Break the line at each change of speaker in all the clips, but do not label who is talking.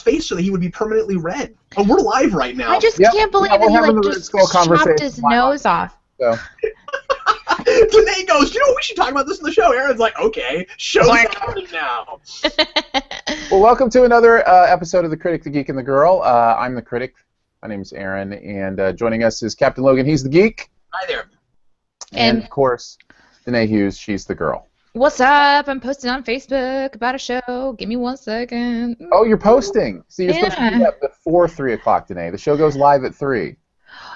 face so that he would be permanently red. Oh, we're live right now.
I just can't believe that he like just chopped his nose off.
So.
Deneé goes, you know what, we should talk about this in the show. Aaron's like, okay, show's happening now.
Well, welcome to another episode of the Critic, the Geek, and the Girl. I'm the Critic. My name's Aaron, and joining us is Captain Logan. He's the Geek.
Hi there.
And of course, Deneé Hughes. She's the Girl.
What's up? I'm posting on Facebook about a show. Give me 1 second.
Oh, you're posting. So you're supposed to do that before 3 o'clock, Deneé. The show goes live at 3.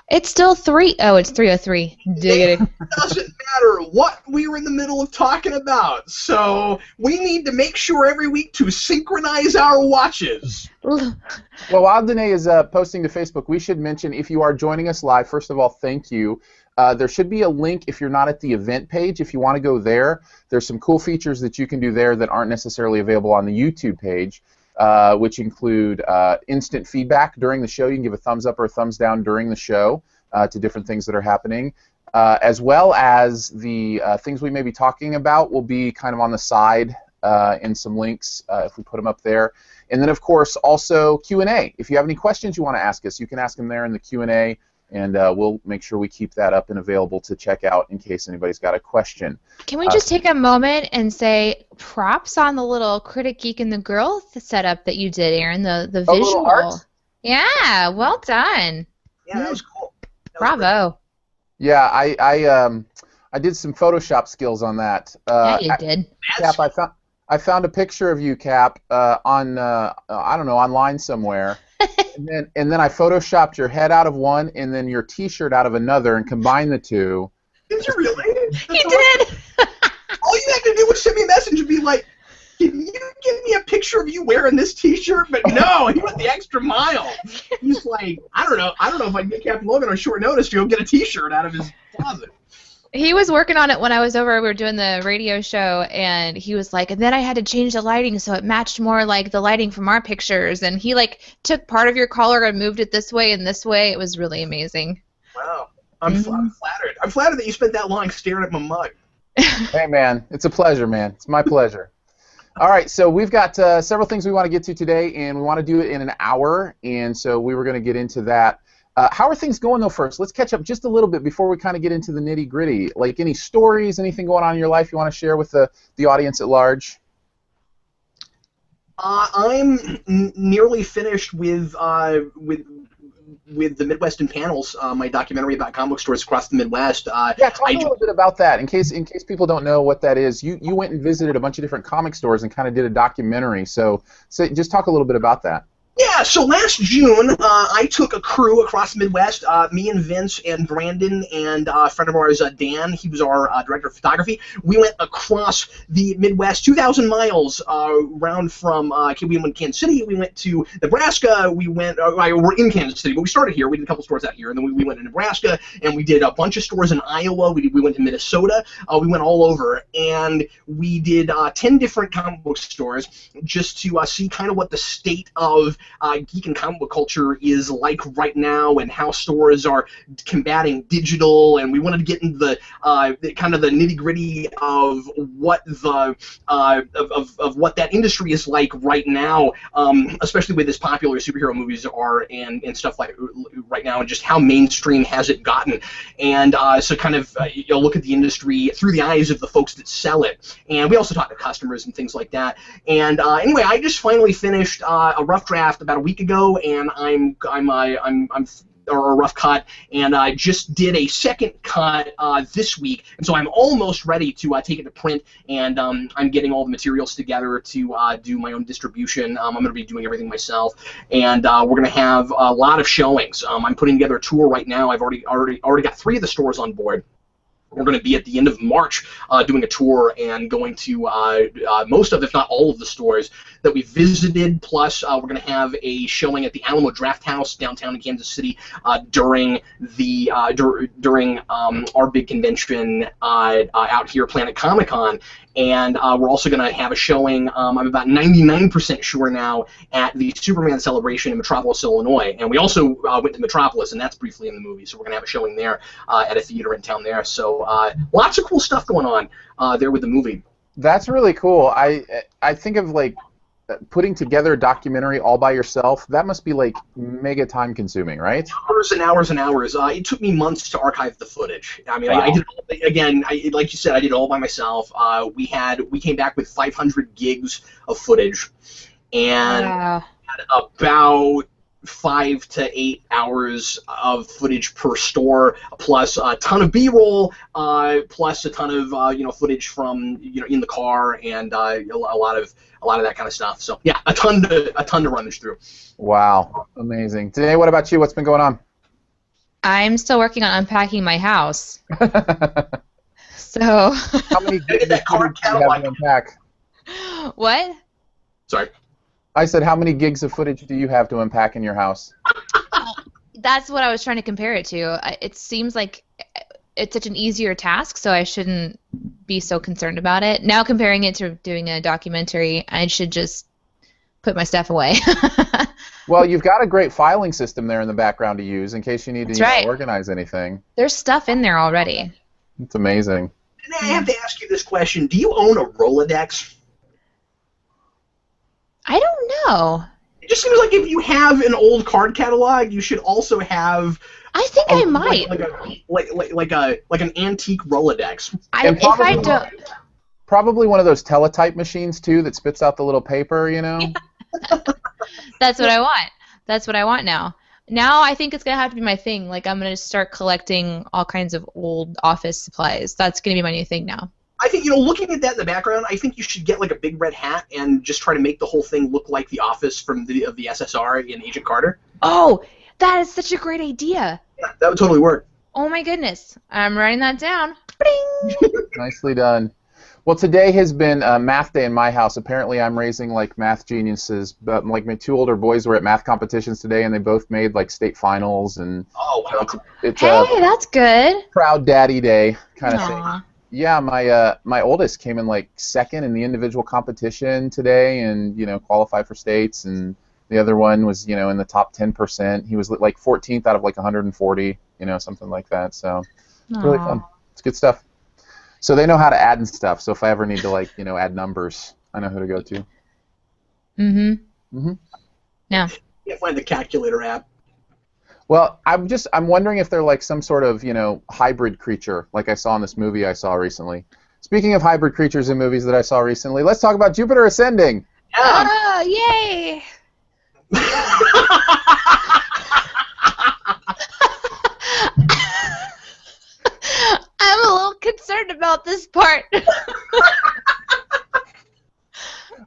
It's still 3. Oh, it's 3:03. Diggity.
It doesn't matter what we were in the middle of talking about. So we need to make sure every week to synchronize our watches.
Well, while Deneé is posting to Facebook, we should mention if you are joining us live, first of all, thank you. There should be a link if you're not at the event page. If you want to go there, there's some cool features that you can do there that aren't necessarily available on the YouTube page. Which include instant feedback during the show. You can give a thumbs up or a thumbs down during the show to different things that are happening, as well as the things we may be talking about will be kind of on the side in some links if we put them up there. And then, of course, also Q&A. If you have any questions you want to ask us, you can ask them there in the Q&A, and we'll make sure we keep that up and available to check out in case anybody's got a question.
Can we just take a moment and say props on the little Critic, Geek, and the Girl setup that you did, Aaron, the visual.
Art?
Yeah, well done.
Yeah, that was cool.
Bravo.
Yeah, I did some Photoshop skills on that.
Yeah, you did.
Cap, I found a picture of you, Cap, on I don't know, online somewhere. and then I photoshopped your head out of one and then your T-shirt out of another and combined the two.
Did you really?
He did.
All you had to do was send me a message and be like, "Can you give me a picture of you wearing this T-shirt?" But no, he went the extra mile. He's like, I don't know if I can get Captain Logan on short notice to go get a T-shirt out of his closet.
He was working on it when I was over. We were doing the radio show, and he was like, and then I had to change the lighting so it matched more like the lighting from our pictures. And he like took part of your collar and moved it this way and this way. It was really amazing.
Wow. I'm flattered. I'm flattered that you spent that long staring at my mug.
Hey, man. It's a pleasure, man. It's my pleasure. All right, so we've got several things we want to get to today, and we want to do it in an hour, and so we were going to get into that. How are things going, though, first? Let's catch up just a little bit before we kind of get into the nitty-gritty. Like, any stories, anything going on in your life you want to share with the audience at large?
I'm nearly finished with the Midwestern Panels, my documentary about comic book stores across the Midwest.
Yeah, talk a little bit about that. In case people don't know what that is, you went and visited a bunch of different comic stores and kind of did a documentary. So just talk a little bit about that.
Yeah, so last June, I took a crew across the Midwest, me and Vince and Brandon and a friend of ours, Dan. He was our director of photography. We went across the Midwest, 2,000 miles around from, we went to Kansas City, we went to Nebraska, we're in Kansas City, but we started here. We did a couple stores out here, and then we went to Nebraska, and we did a bunch of stores in Iowa. We went to Minnesota. We went all over, and we did 10 different comic book stores just to see kind of what the state of geek and comic book culture is like right now, and how stores are combating digital, and we wanted to get into the kind of the nitty-gritty of what of what that industry is like right now, especially with as popular superhero movies are and stuff like right now, and just how mainstream has it gotten, and so kind of look at the industry through the eyes of the folks that sell it, and we also talk to customers and things like that. And anyway, I just finally finished a rough draft about a week ago, and or a rough cut, and I just did a second cut this week, and so I'm almost ready to take it to print, and I'm getting all the materials together to do my own distribution. I'm going to be doing everything myself, and we're going to have a lot of showings. I'm putting together a tour right now. I've already got 3 of the stores on board. We're going to be at the end of March doing a tour and going to most of, if not all of the stores that we visited, plus we're going to have a showing at the Alamo Draft House downtown in Kansas City during our big convention out here, Planet Comic Con. And we're also going to have a showing, I'm about 99% sure now, at the Superman celebration in Metropolis, Illinois. And we also went to Metropolis, and that's briefly in the movie, so we're going to have a showing there at a theater in town there. So lots of cool stuff going on there with the movie.
That's really cool. I think of, like, putting together a documentary all by yourself, that must be like mega time consuming, right?
Hours and hours and hours. It took me months to archive the footage. I mean,
Wow.
I did again. Like you said, I did it all by myself. We came back with 500 gigs of footage, and
Wow.
had about 5 to 8 hours of footage per store, plus a ton of B-roll, plus a ton of footage from in the car, and a lot of that kind of stuff. So yeah, a ton to run this through.
Wow, amazing. Deneé, what about you? What's been going on?
I'm still working on unpacking my house. So.
How many gigs
that card
do you have to unpack?
What?
Sorry.
I said, how many gigs of footage do you have to unpack in your house?
That's what I was trying to compare it to. It seems like it's such an easier task, so I shouldn't be so concerned about it. Now comparing it to doing a documentary, I should just put my stuff away.
Well, you've got a great filing system there in the background to use in case you need to
right.
organize anything.
There's stuff in there already.
It's amazing.
And I have to ask you this question: do you own a Rolodex?
I don't know.
It just seems like if you have an old card catalog, you should also have.
I think I might.
Like an antique Rolodex.
And
If I don't.
Probably one of those teletype machines too that spits out the little paper, you know.
That's what I want. That's what I want now. Now I think it's gonna have to be my thing. Like I'm gonna start collecting all kinds of old office supplies. That's gonna be my new thing now.
I think, looking at that in the background, I think you should get like a big red hat and just try to make the whole thing look like the office from the SSR in Agent Carter.
Oh, that is such a great idea.
Yeah, that would totally work.
Oh my goodness. I'm writing that down. Bing!
Nicely done. Well, today has been math day in my house. Apparently, I'm raising like math geniuses. But like my two older boys were at math competitions today, and they both made like state finals. And
Oh, wow.
it's
Hey, that's good.
a proud daddy day kind of thing.
Aw.
Yeah, my oldest came in like second in the individual competition today, and qualified for states. And the other one was in the top 10%. He was like 14th out of like 140, something like that. So it's really
Aw.
fun. It's good stuff. So they know how to add and stuff. So if I ever need to add numbers, I know who to go to.
Mm-hmm. Yeah.
Can't find the calculator app.
Well, I'm wondering if they're like some sort of hybrid creature like I saw in this movie I saw recently. Speaking of hybrid creatures in movies that I saw recently, let's talk about Jupiter Ascending.
Yeah.
Oh, yay! I'm a little concerned about this part.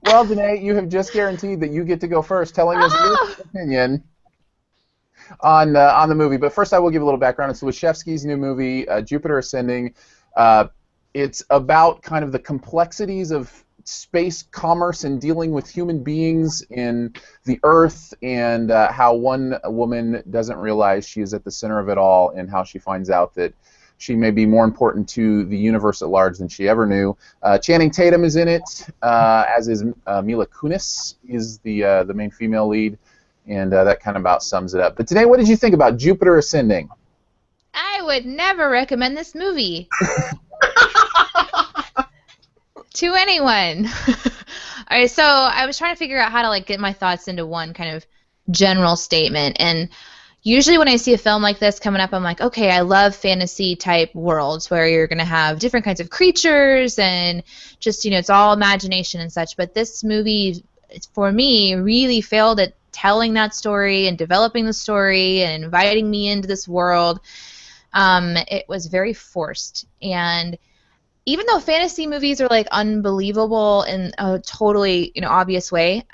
Well, Deneé, you have just guaranteed that you get to go first, telling us your opinion on the movie. But first, I will give a little background. It's Wachowski's new movie, Jupiter Ascending. It's about kind of the complexities of space commerce and dealing with human beings in the Earth, and how one woman doesn't realize she is at the center of it all, and how she finds out that she may be more important to the universe at large than she ever knew. Channing Tatum is in it, as is Mila Kunis is the main female lead, and that kind of about sums it up. But today, what did you think about Jupiter Ascending?
I would never recommend this movie to anyone. All right, so I was trying to figure out how to get my thoughts into one kind of general statement, and usually when I see a film like this coming up, I'm like, okay, I love fantasy type worlds where you're going to have different kinds of creatures and just, it's all imagination and such. But this movie, for me, really failed at telling that story and developing the story and inviting me into this world. It was very forced. And even though fantasy movies are unbelievable in a totally obvious way,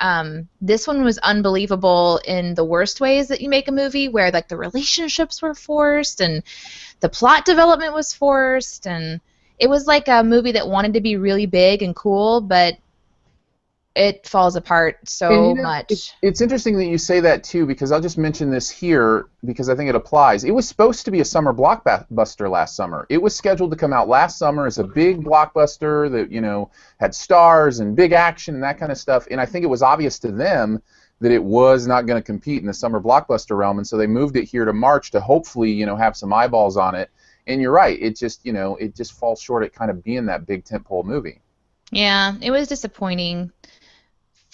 this one was unbelievable in the worst ways that you make a movie, where the relationships were forced and the plot development was forced, and it was like a movie that wanted to be really big and cool, but it falls apart so much.
It's interesting that you say that too, because I'll just mention this here because I think it applies. It was supposed to be a summer blockbuster last summer. It was scheduled to come out last summer as a big blockbuster that had stars and big action and that kind of stuff. And I think it was obvious to them that it was not going to compete in the summer blockbuster realm, and so they moved it here to March to hopefully have some eyeballs on it. And you're right, it just it just falls short at kind of being that big tentpole movie.
Yeah, it was disappointing.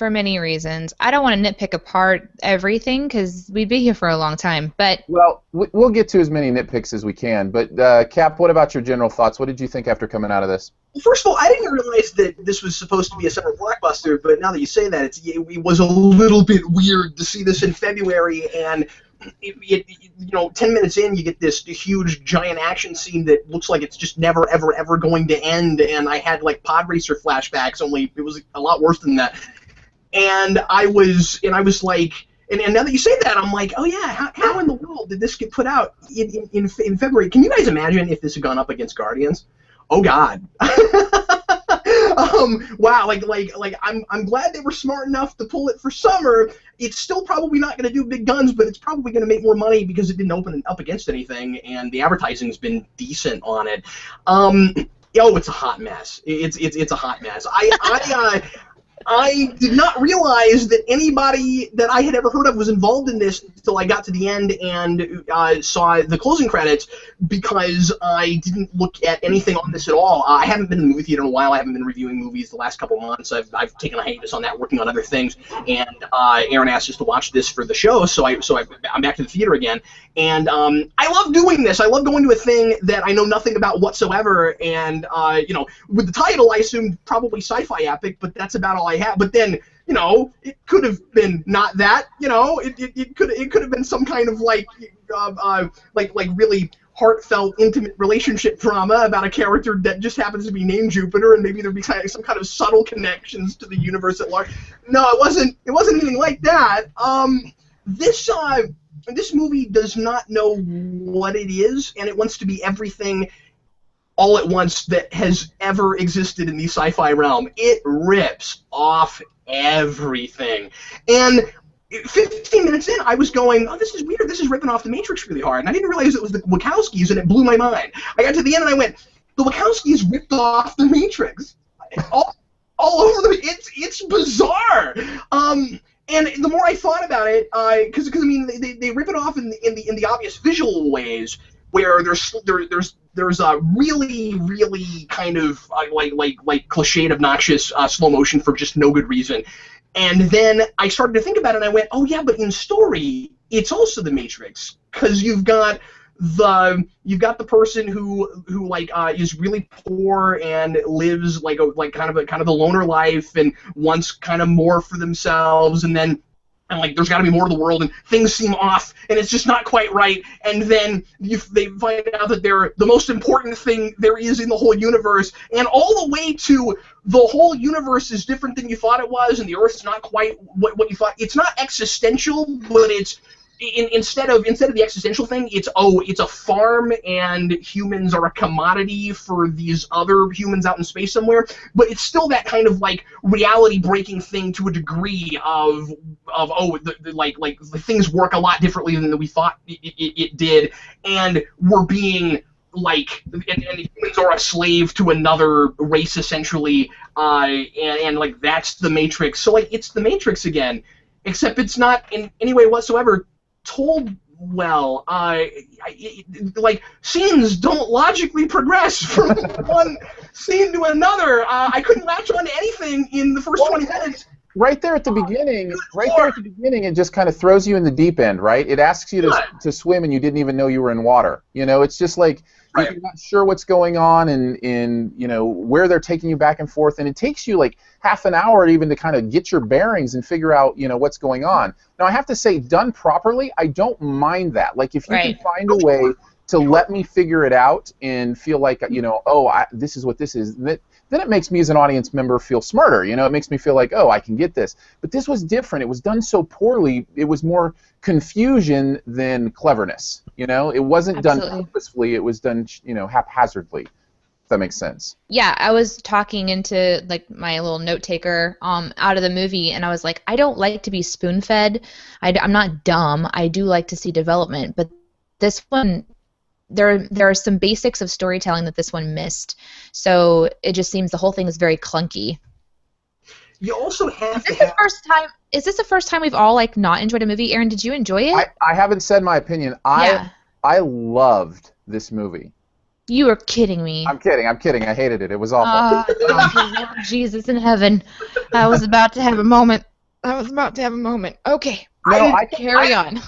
for many reasons. I don't want to nitpick apart everything because we'd be here for a long time. But
well, we'll get to as many nitpicks as we can. But Cap, what about your general thoughts? What did you think after coming out of this?
Well, first of all, I didn't realize that this was supposed to be a summer blockbuster, but now that you say that, it was a little bit weird to see this in February, and 10 minutes in, you get this huge, giant action scene that looks like it's just never, ever, ever going to end, and I had, like, pod racer flashbacks, only it was a lot worse than that. And I was like, and now that you say that, I'm like, oh yeah, how in the world did this get put out in February? Can you guys imagine if this had gone up against Guardians? Oh God. Wow, like I'm glad they were smart enough to pull it for summer. It's still probably not going to do big guns, but it's probably going to make more money because it didn't open up against anything, and the advertising's been decent on it. It's a hot mess. It's a hot mess. I did not realize that anybody that I had ever heard of was involved in this until I got to the end and saw the closing credits, because I didn't look at anything on this at all. I haven't been in the movie theater in a while. I haven't been reviewing movies the last couple of months. I've taken a hiatus on that, working on other things. And Aaron asked us to watch this for the show, so I'm back to the theater again. And I love doing this. I love going to a thing that I know nothing about whatsoever. And with the title, I assumed probably sci-fi epic, but that's about all I have. But then, it could have been not that. It could have been some kind of like really heartfelt, intimate relationship drama about a character that just happens to be named Jupiter, and maybe there'd be some kind of subtle connections to the universe at large. No, it wasn't anything like that. This movie does not know what it is, and it wants to be everything all at once that has ever existed in the sci-fi realm. It rips off everything. And 15 minutes in, I was going, oh, this is weird. This is ripping off The Matrix really hard. And I didn't realize it was the Wachowskis, and it blew my mind. I got to the end, and I went, the Wachowskis ripped off The Matrix. All over it's bizarre. And the more I thought about it, because they rip it off in the obvious visual ways, where there's a really, really kind of like cliched, obnoxious slow motion for just no good reason. And then I started to think about it, and I went, oh yeah, but in story, it's also The Matrix, because you've got the person who is really poor and lives kind of the loner life and wants kind of more for themselves, and there's got to be more to the world, and things seem off, and it's just not quite right. And then they find out that they're the most important thing there is in the whole universe, and all the way to the whole universe is different than you thought it was, and the Earth's not quite what you thought. It's not existential, but it's instead of the existential thing, it's a farm, and humans are a commodity for these other humans out in space somewhere. But it's still that kind of like reality breaking thing to a degree of the things work a lot differently than we thought it did, and we're being and humans are a slave to another race essentially, and that's The Matrix. So it's The Matrix again, except it's not in any way whatsoever told well. Scenes don't logically progress from one scene to another. I couldn't latch on to anything in the first 20 minutes.
Right there at the beginning, it just kind of throws you in the deep end, right? It asks you to swim, and you didn't even know you were in water. It's just like you're not sure what's going on, and where they're taking you back and forth, and it takes you like half an hour even to kind of get your bearings and figure out what's going on. Now I have to say, done properly, I don't mind that. Like if you can find a way to let me figure it out and feel like this is what this is, then it makes me as an audience member feel smarter. It makes me feel like, oh, I can get this. But this was different. It was done so poorly. It was more confusion than cleverness. It wasn't done purposefully. It was done, haphazardly. If that makes sense.
Yeah, I was talking into my little note taker out of the movie, and I was like, I don't like to be spoon-fed. I'm not dumb. I do like to see development, but this one, there are some basics of storytelling that this one missed. So it just seems the whole thing is very clunky.
You also have to
have... Is this the first time we've all not enjoyed a movie? Aaron, did you enjoy it?
I haven't said my opinion. I loved this movie.
You are kidding me.
I'm kidding. I hated it. It was awful.
Lord Jesus in heaven. I was about to have a moment. I was about to have a moment. Okay.
No,
Carry on.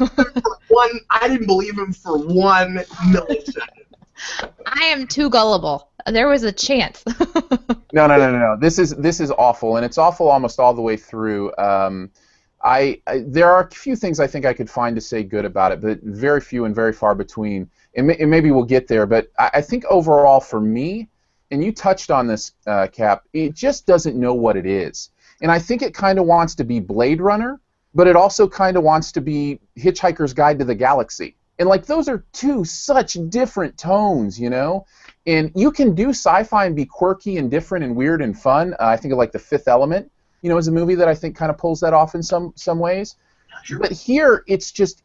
I didn't believe him for 1 millisecond.
I am too gullible. There was a chance.
No. This is awful, and it's awful almost all the way through. There are a few things I think I could find to say good about it, but very few and very far between. And maybe we'll get there, but I think overall for me, and you touched on this, Cap, it just doesn't know what it is. And I think it kind of wants to be Blade Runner, but it also kind of wants to be Hitchhiker's Guide to the Galaxy. And like those are two such different tones, you know? And you can do sci-fi and be quirky and different and weird and fun. I think of like The Fifth Element, you know, is a movie that I think kind of pulls that off in some ways.
Sure.
But here it's just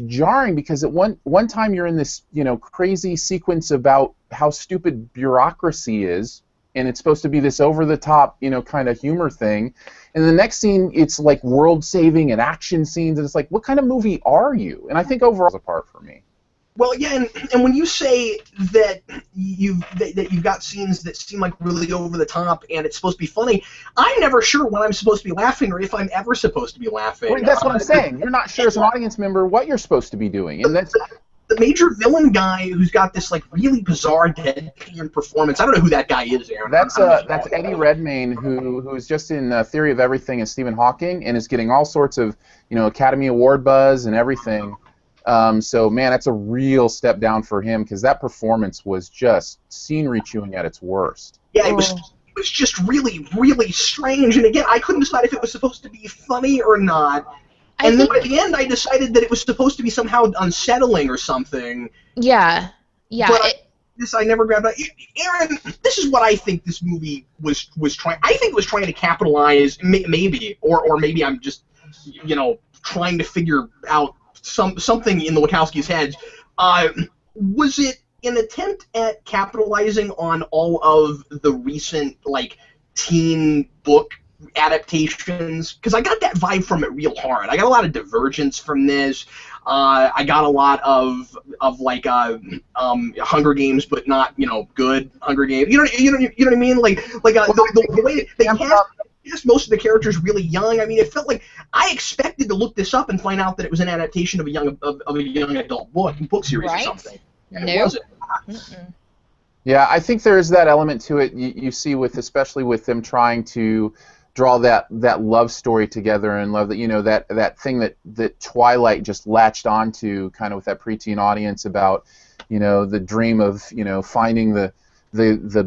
jarring because at one time you're in this, you know, crazy sequence about how stupid bureaucracy is, and it's supposed to be this over-the-top, you know, kind of humor thing. And the next scene, it's like world-saving and action scenes, and it's like, what kind of movie are you? And I think overall it's a part for me.
Well, yeah, and when you say that you've got scenes that seem like really over the top and it's supposed to be funny, I'm never sure when I'm supposed to be laughing or if I'm ever supposed to be laughing.
Well, that's what I'm saying. You're not sure as an audience member what you're supposed to be doing, and that's
the major villain guy who's got this like really bizarre deadpan performance. I don't know who that guy is, Aaron.
That's Eddie Redmayne, who is just in Theory of Everything as Stephen Hawking and is getting all sorts of, you know, Academy Award buzz and everything. So man, that's a real step down for him because that performance was just scenery chewing at its worst.
Yeah, it was just really, really strange. And again, I couldn't decide if it was supposed to be funny or not. And then by the end, I decided that it was supposed to be somehow unsettling or something.
Yeah.
But I never grabbed it. Aaron, this is what I think this movie was trying. I think it was trying to capitalize, maybe, or maybe I'm just, you know, trying to figure out something in the Wachowskis' heads. Was it an attempt at capitalizing on all of the recent like teen book adaptations? Because I got that vibe from it real hard. I got a lot of Divergence from this. I got a lot of like Hunger Games, but not, you know, good Hunger Games. You know what I mean? Like the way they cast most of the characters really young. I mean, it felt like I expected to look this up and find out that it was an adaptation of a young adult book series or something. And it wasn't.
Yeah, I think there is that element to it. You see especially with them trying to draw that love story together and love that, you know, that thing that Twilight just latched onto kind of with that preteen audience about, you know, the dream of, you know, finding the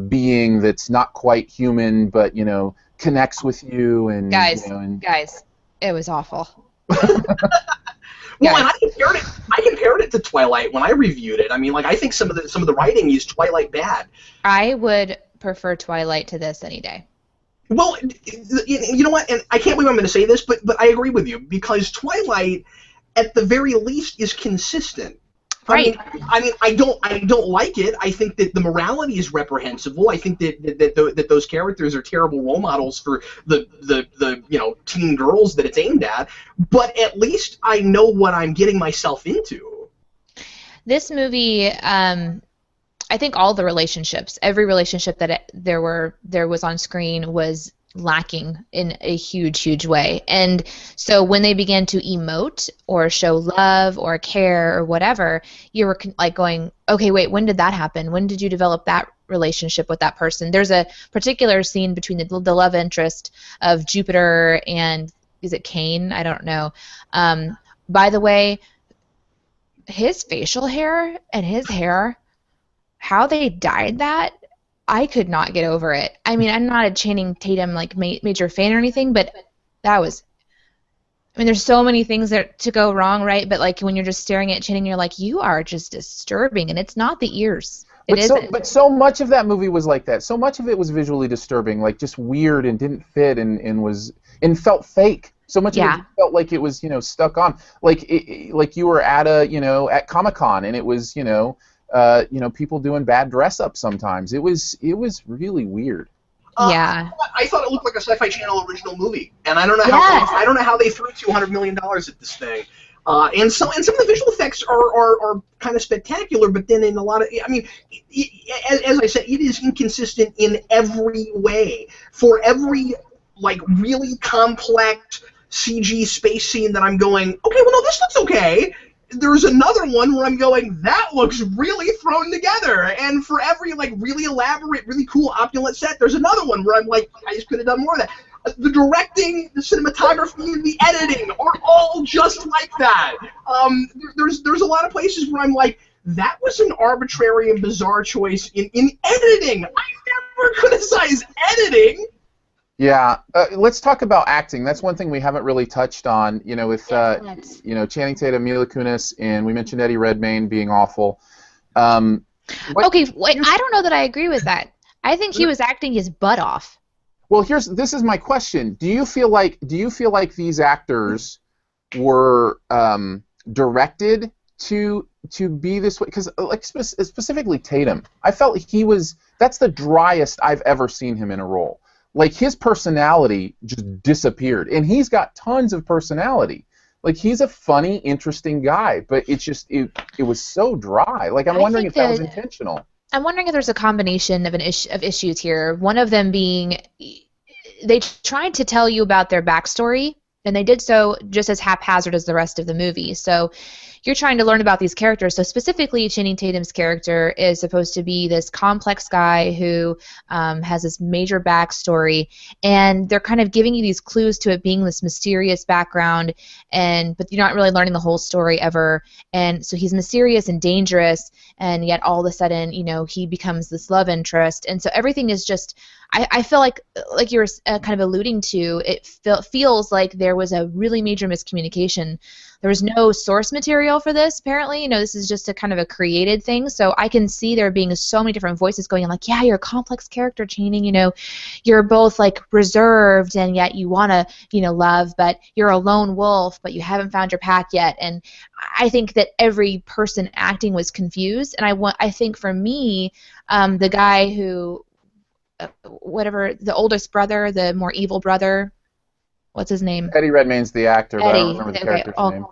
being that's not quite human but, you know, connects with you and
guys,
you know,
guys, it was awful.
Well, and I compared it to Twilight when I reviewed it. I mean, like, I think some of the writing is Twilight bad.
I would prefer Twilight to this any day.
Well, you know what? And I can't believe I'm going to say this, but I agree with you because Twilight, at the very least, is consistent.
Right.
I mean, I don't like it. I think that the morality is reprehensible. I think that those characters are terrible role models for the you know, teen girls that it's aimed at. But at least I know what I'm getting myself into.
This movie, I think all the relationships, every relationship that there was on screen was lacking in a huge way. And so when they began to emote or show love or care or whatever, you were like going, okay, wait, when did that happen? When did you develop that relationship with that person? There's a particular scene between the love interest of Jupiter and, is it Cain? I don't know. By the way, his facial hair and his hair, how they dyed that, I could not get over it. I mean, I'm not a Channing Tatum like major fan or anything, but that was. I mean, there's so many things that to go wrong, right? But like when you're just staring at Channing, you're like, you are just disturbing, and it's not the ears.
But so much of that movie was like that. So much of it was visually disturbing, like just weird and didn't fit and felt fake. So much of it felt like it was, you know, stuck on, like you were at at Comic-Con and it was, people doing bad dress up sometimes. It was really weird.
Yeah.
I thought it looked like a Sci-Fi Channel original movie, and I don't know how they threw $200 million at this thing. And some of the visual effects are kind of spectacular, but then in a lot of, I mean, as I said, it is inconsistent in every way. For every like really complex CG space scene that I'm going, okay, well, no, this looks okay. There's another one where I'm going, that looks really thrown together. And for every like really elaborate, really cool, opulent set, there's another one where I'm like, I just could have done more of that. The directing, the cinematography, the editing are all just like that. There's a lot of places where I'm like, that was an arbitrary and bizarre choice in editing. I never criticize editing.
Yeah, let's talk about acting. That's one thing we haven't really touched on. You know, with Channing Tatum, Mila Kunis, and we mentioned Eddie Redmayne being awful.
Okay, wait, I don't know that I agree with that. I think he was acting his butt off.
Well, this is my question. Do you feel like these actors were directed to be this way? Because like specifically Tatum, I felt that's the driest I've ever seen him in a role. Like, his personality just disappeared, and he's got tons of personality. Like, he's a funny, interesting guy, but it's just it was so dry. Like, I'm wondering if that was intentional.
I'm wondering if there's a combination of issues here. One of them being they tried to tell you about their backstory, and they did so just as haphazard as the rest of the movie. So you're trying to learn about these characters. So specifically, Channing Tatum's character is supposed to be this complex guy who has this major backstory, and they're kind of giving you these clues to it being this mysterious background, but you're not really learning the whole story ever. And so he's mysterious and dangerous, and yet all of a sudden, he becomes this love interest. And so everything is just, I feel like you were kind of alluding to, it feels like there was a really major miscommunication. There was no source material for this, apparently. This is just a kind of a created thing. So I can see there being so many different voices going on, like, yeah, you're a complex character, Channing. You're both, like, reserved, and yet you want to, love, but you're a lone wolf, but you haven't found your pack yet. And I think that every person acting was confused. And I think for me, the guy who, the oldest brother, the more evil brother, what's his name?
Eddie Redmayne's the actor, but
Eddie.
I don't remember the character's name.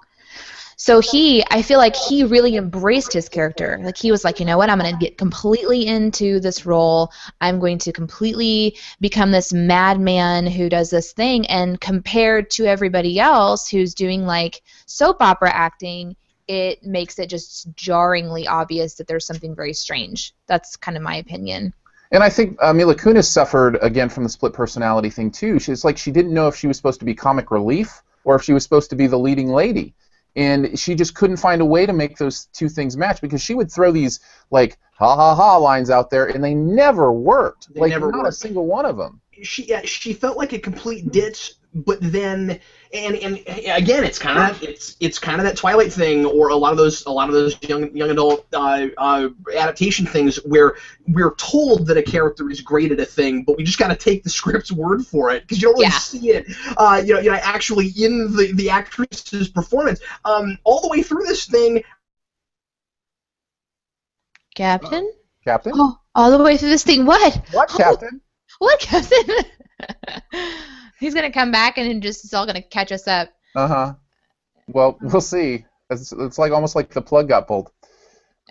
So I feel like he really embraced his character. Like, he was like, you know what, I'm going to get completely into this role. I'm going to completely become this madman who does this thing. And compared to everybody else who's doing, like, soap opera acting, it makes it just jarringly obvious that there's something very strange. That's kind of my opinion.
And I think Mila Kunis suffered, again, from the split personality thing, too. She's like, she didn't know if she was supposed to be comic relief or if she was supposed to be the leading lady. And she just couldn't find a way to make those two things match, because she would throw these, like, ha-ha-ha lines out there, and they never worked. Not a single one of them.
She felt like a complete ditz, but then and again, it's kind of that Twilight thing, or a lot of those young adult adaptation things where we're told that a character is great at a thing, but we just got to take the script's word for it, because you don't really see it actually in the actress's performance all the way through this thing.
Captain?
Captain?
Oh, all the way through this thing. What?
What, Captain?
What, Captain? He's going to come back and it's all going to catch us up.
Uh-huh. Well, we'll see. It's like almost like the plug got pulled.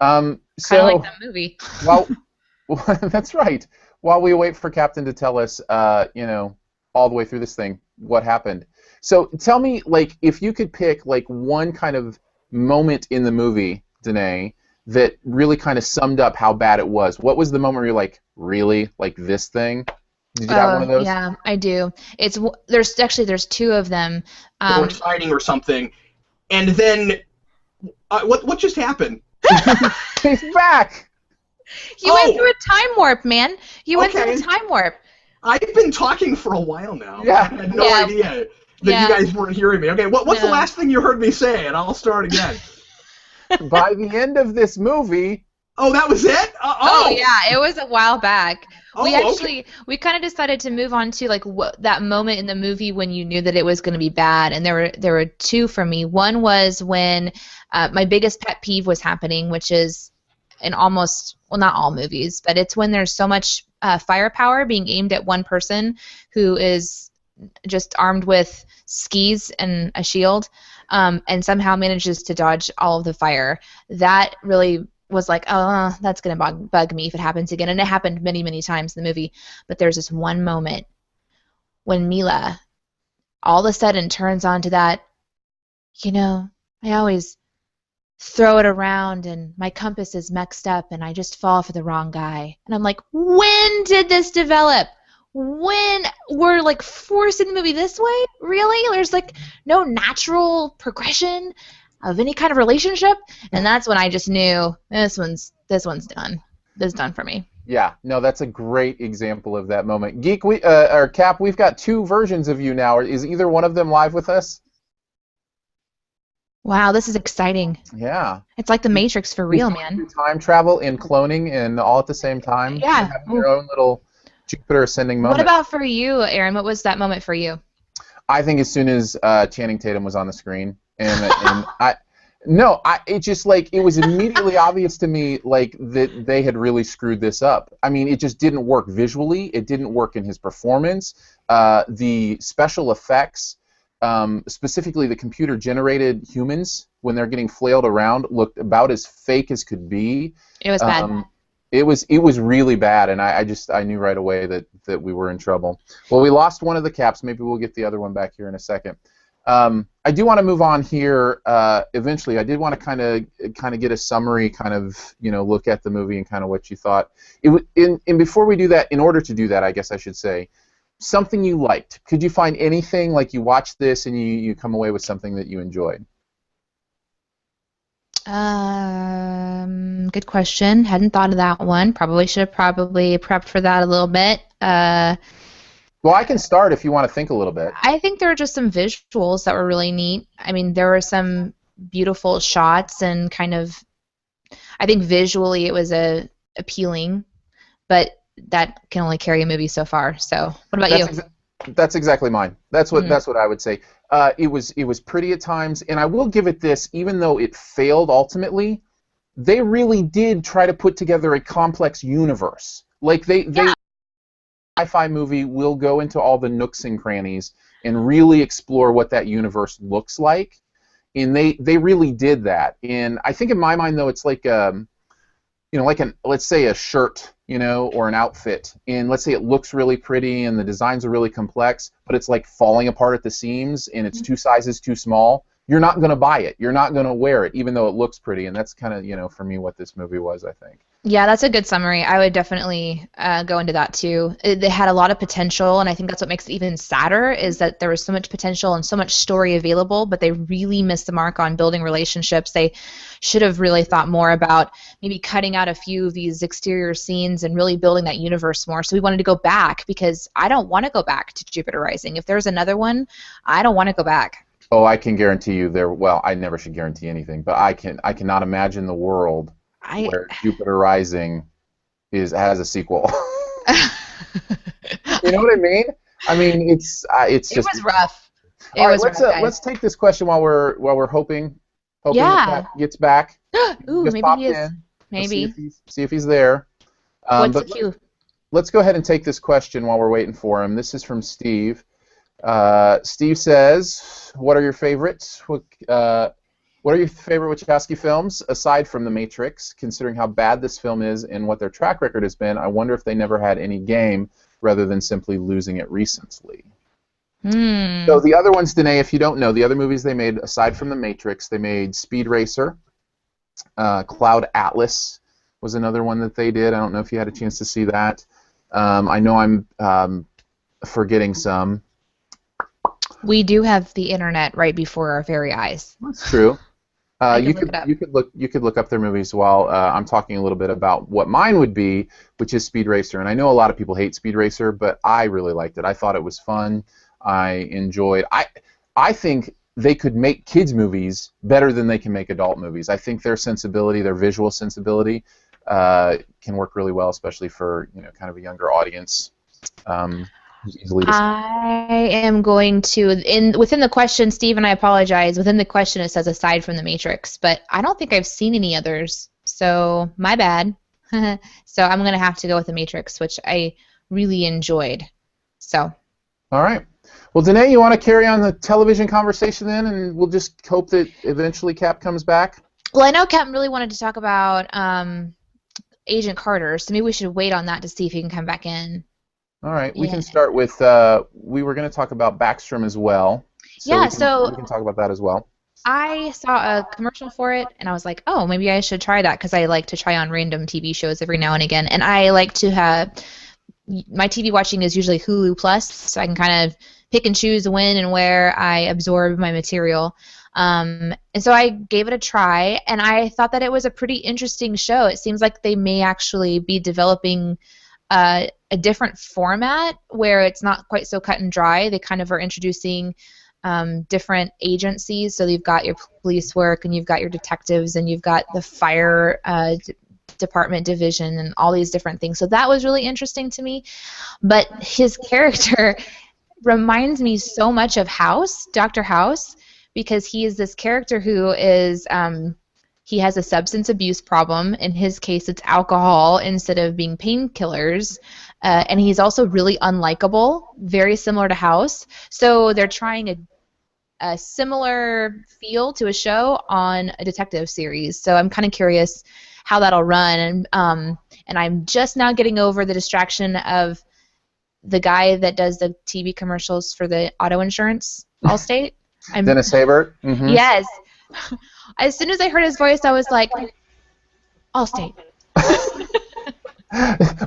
Kind of like that movie.
Well, that's right. While we wait for Captain to tell us, all the way through this thing, what happened. So tell me, like, if you could pick, like, one kind of moment in the movie, Deneé, that really kind of summed up how bad it was. What was the moment where you're like, really? Like, this thing? Did you have one of those?
Yeah, I do. There's two of them.
Or exciting or something. And then, what just happened?
He's back!
You went through a time warp, man. You went through a time warp.
I've been talking for a while now.
Yeah.
I had no idea that you guys weren't hearing me. Okay, what's the last thing you heard me say? And I'll start again.
By the end of this movie...
Oh, that was it?
Oh, yeah, it was a while back.
Okay.
We kind of decided to move on to, like, that moment in the movie when you knew that it was going to be bad, and there were two for me. One was when my biggest pet peeve was happening, which is in almost, well, not all movies, but it's when there's so much firepower being aimed at one person who is just armed with skis and a shield, and somehow manages to dodge all of the fire. That really was like, oh, that's going to bug me if it happens again. And it happened many, many times in the movie. But there's this one moment when Mila, all of a sudden turns onto that, I always throw it around and my compass is mixed up and I just fall for the wrong guy. And I'm like, when did this develop? When we're like forcing the movie this way? Really? There's like no natural progression of any kind of relationship? And that's when I just knew this one's done. This is done for me.
Yeah, no, that's a great example of that moment. Geek, or Cap, we've got 2 versions of you now. Is either one of them live with us?
Wow, this is exciting.
Yeah.
It's like the Matrix for real, man.
Time travel and cloning and all at the same time.
Yeah.
Your own little Jupiter ascending moment.
What about for you, Aaron? What was that moment for you?
I think as soon as Channing Tatum was on the screen, and it just like it was immediately obvious to me like that they had really screwed this up. I mean, it just didn't work visually. It didn't work in his performance. The special effects, specifically the computer-generated humans when they're getting flailed around, looked about as fake as could be.
It was bad.
It was really bad, and I knew right away that we were in trouble. Well, we lost one of the Caps. Maybe we'll get the other one back here in a second. I do want to move on here eventually. I did want to kind of get a summary, kind of look at the movie and kind of what you thought. And before we do that, in order to do that, I guess I should say something you liked. Could you find anything like you watched this and you come away with something that you enjoyed?
Good question. Hadn't thought of that one. Probably should have prepped for that a little bit.
Well, I can start if you want to think a little bit.
I think there were just some visuals that were really neat. I mean, there were some beautiful shots and kind of, I think visually it was appealing, but that can only carry a movie so far. So, what about you?
That's exactly mine. That's what I would say. It was pretty at times, and I will give it this, even though it failed ultimately, they really did try to put together a complex universe. Like they sci-fi movie will go into all the nooks and crannies and really explore what that universe looks like, and they really did that. And I think in my mind though, it's like let's say a shirt, or an outfit, and let's say it looks really pretty and the designs are really complex, but it's like falling apart at the seams and it's 2 sizes too small. You're not going to buy it. You're not going to wear it, even though it looks pretty. And that's kind of, for me, what this movie was, I think.
Yeah, that's a good summary. I would definitely go into that too. They had a lot of potential, and I think that's what makes it even sadder, is that there was so much potential and so much story available, but they really missed the mark on building relationships. They should have really thought more about maybe cutting out a few of these exterior scenes and really building that universe more. So we wanted to go back, because I don't want to go back to Jupiter Rising. If there's another one, I don't want to go back.
Oh, I can guarantee you there. Well, I never should guarantee anything, but I cannot imagine the world where Jupiter Rising has a sequel. You know what I mean? I mean, it's just.
It was rough.
Let's take this question while we're hoping the cat gets back.
Ooh, maybe he is. Maybe.
See if he's there.
What's the cue?
Let's go ahead and take this question while we're waiting for him. This is from Steve. Steve says, "What are your favorites? What are your favorite Wachowski films aside from The Matrix? Considering how bad this film is and what their track record has been, I wonder if they never had any game rather than simply losing it recently." So the other ones, Deneé, if you don't know, the other movies they made aside from The Matrix, they made Speed Racer, Cloud Atlas was another one that they did. I don't know if you had a chance to see that. I know I'm forgetting some.
We do have the internet right before our very eyes.
That's true. You could look up their movies while I'm talking a little bit about what mine would be, which is Speed Racer. And I know a lot of people hate Speed Racer, but I really liked it. I thought it was fun. I enjoyed. I think they could make kids movies better than they can make adult movies. I think their sensibility, their visual sensibility, can work really well, especially for kind of a younger audience.
I am going to, within the question, Steve, and I apologize, within the question it says aside from The Matrix, but I don't think I've seen any others, so my bad. So I'm going to have to go with The Matrix, which I really enjoyed. So.
All right. Well, Deneé, you want to carry on the television conversation then, and we'll just hope that eventually Cap comes back?
Well, I know Cap really wanted to talk about Agent Carter, so maybe we should wait on that to see if he can come back in.
All right, we
Yeah.
can start with, we were going to talk about Backstrom as well.
Yeah,
We can talk about that as well.
I saw a commercial for it, and I was like, oh, maybe I should try that, because I like to try on random TV shows every now and again. And I like to have, my TV watching is usually Hulu Plus, so I can kind of pick and choose when and where I absorb my material. And so I gave it a try, and I thought that it was a pretty interesting show. It seems like they may actually be developing a different format where it's not quite so cut and dry. They kind of are introducing different agencies. So you've got your police work, and you've got your detectives, and you've got the fire department division, and all these different things. So that was really interesting to me. But his character reminds me so much of House, Dr. House, because he is this character who is he has a substance abuse problem. In his case, it's alcohol instead of being painkillers. And he's also really unlikable, very similar to House. So they're trying a similar feel to a show on a detective series. So I'm kind of curious how that'll run. And I'm just now getting over the distraction of the guy that does the TV commercials for the auto insurance, Allstate.
Dennis Haybert? Mm-hmm.
Yes. As soon as I heard his voice, I was like, Allstate.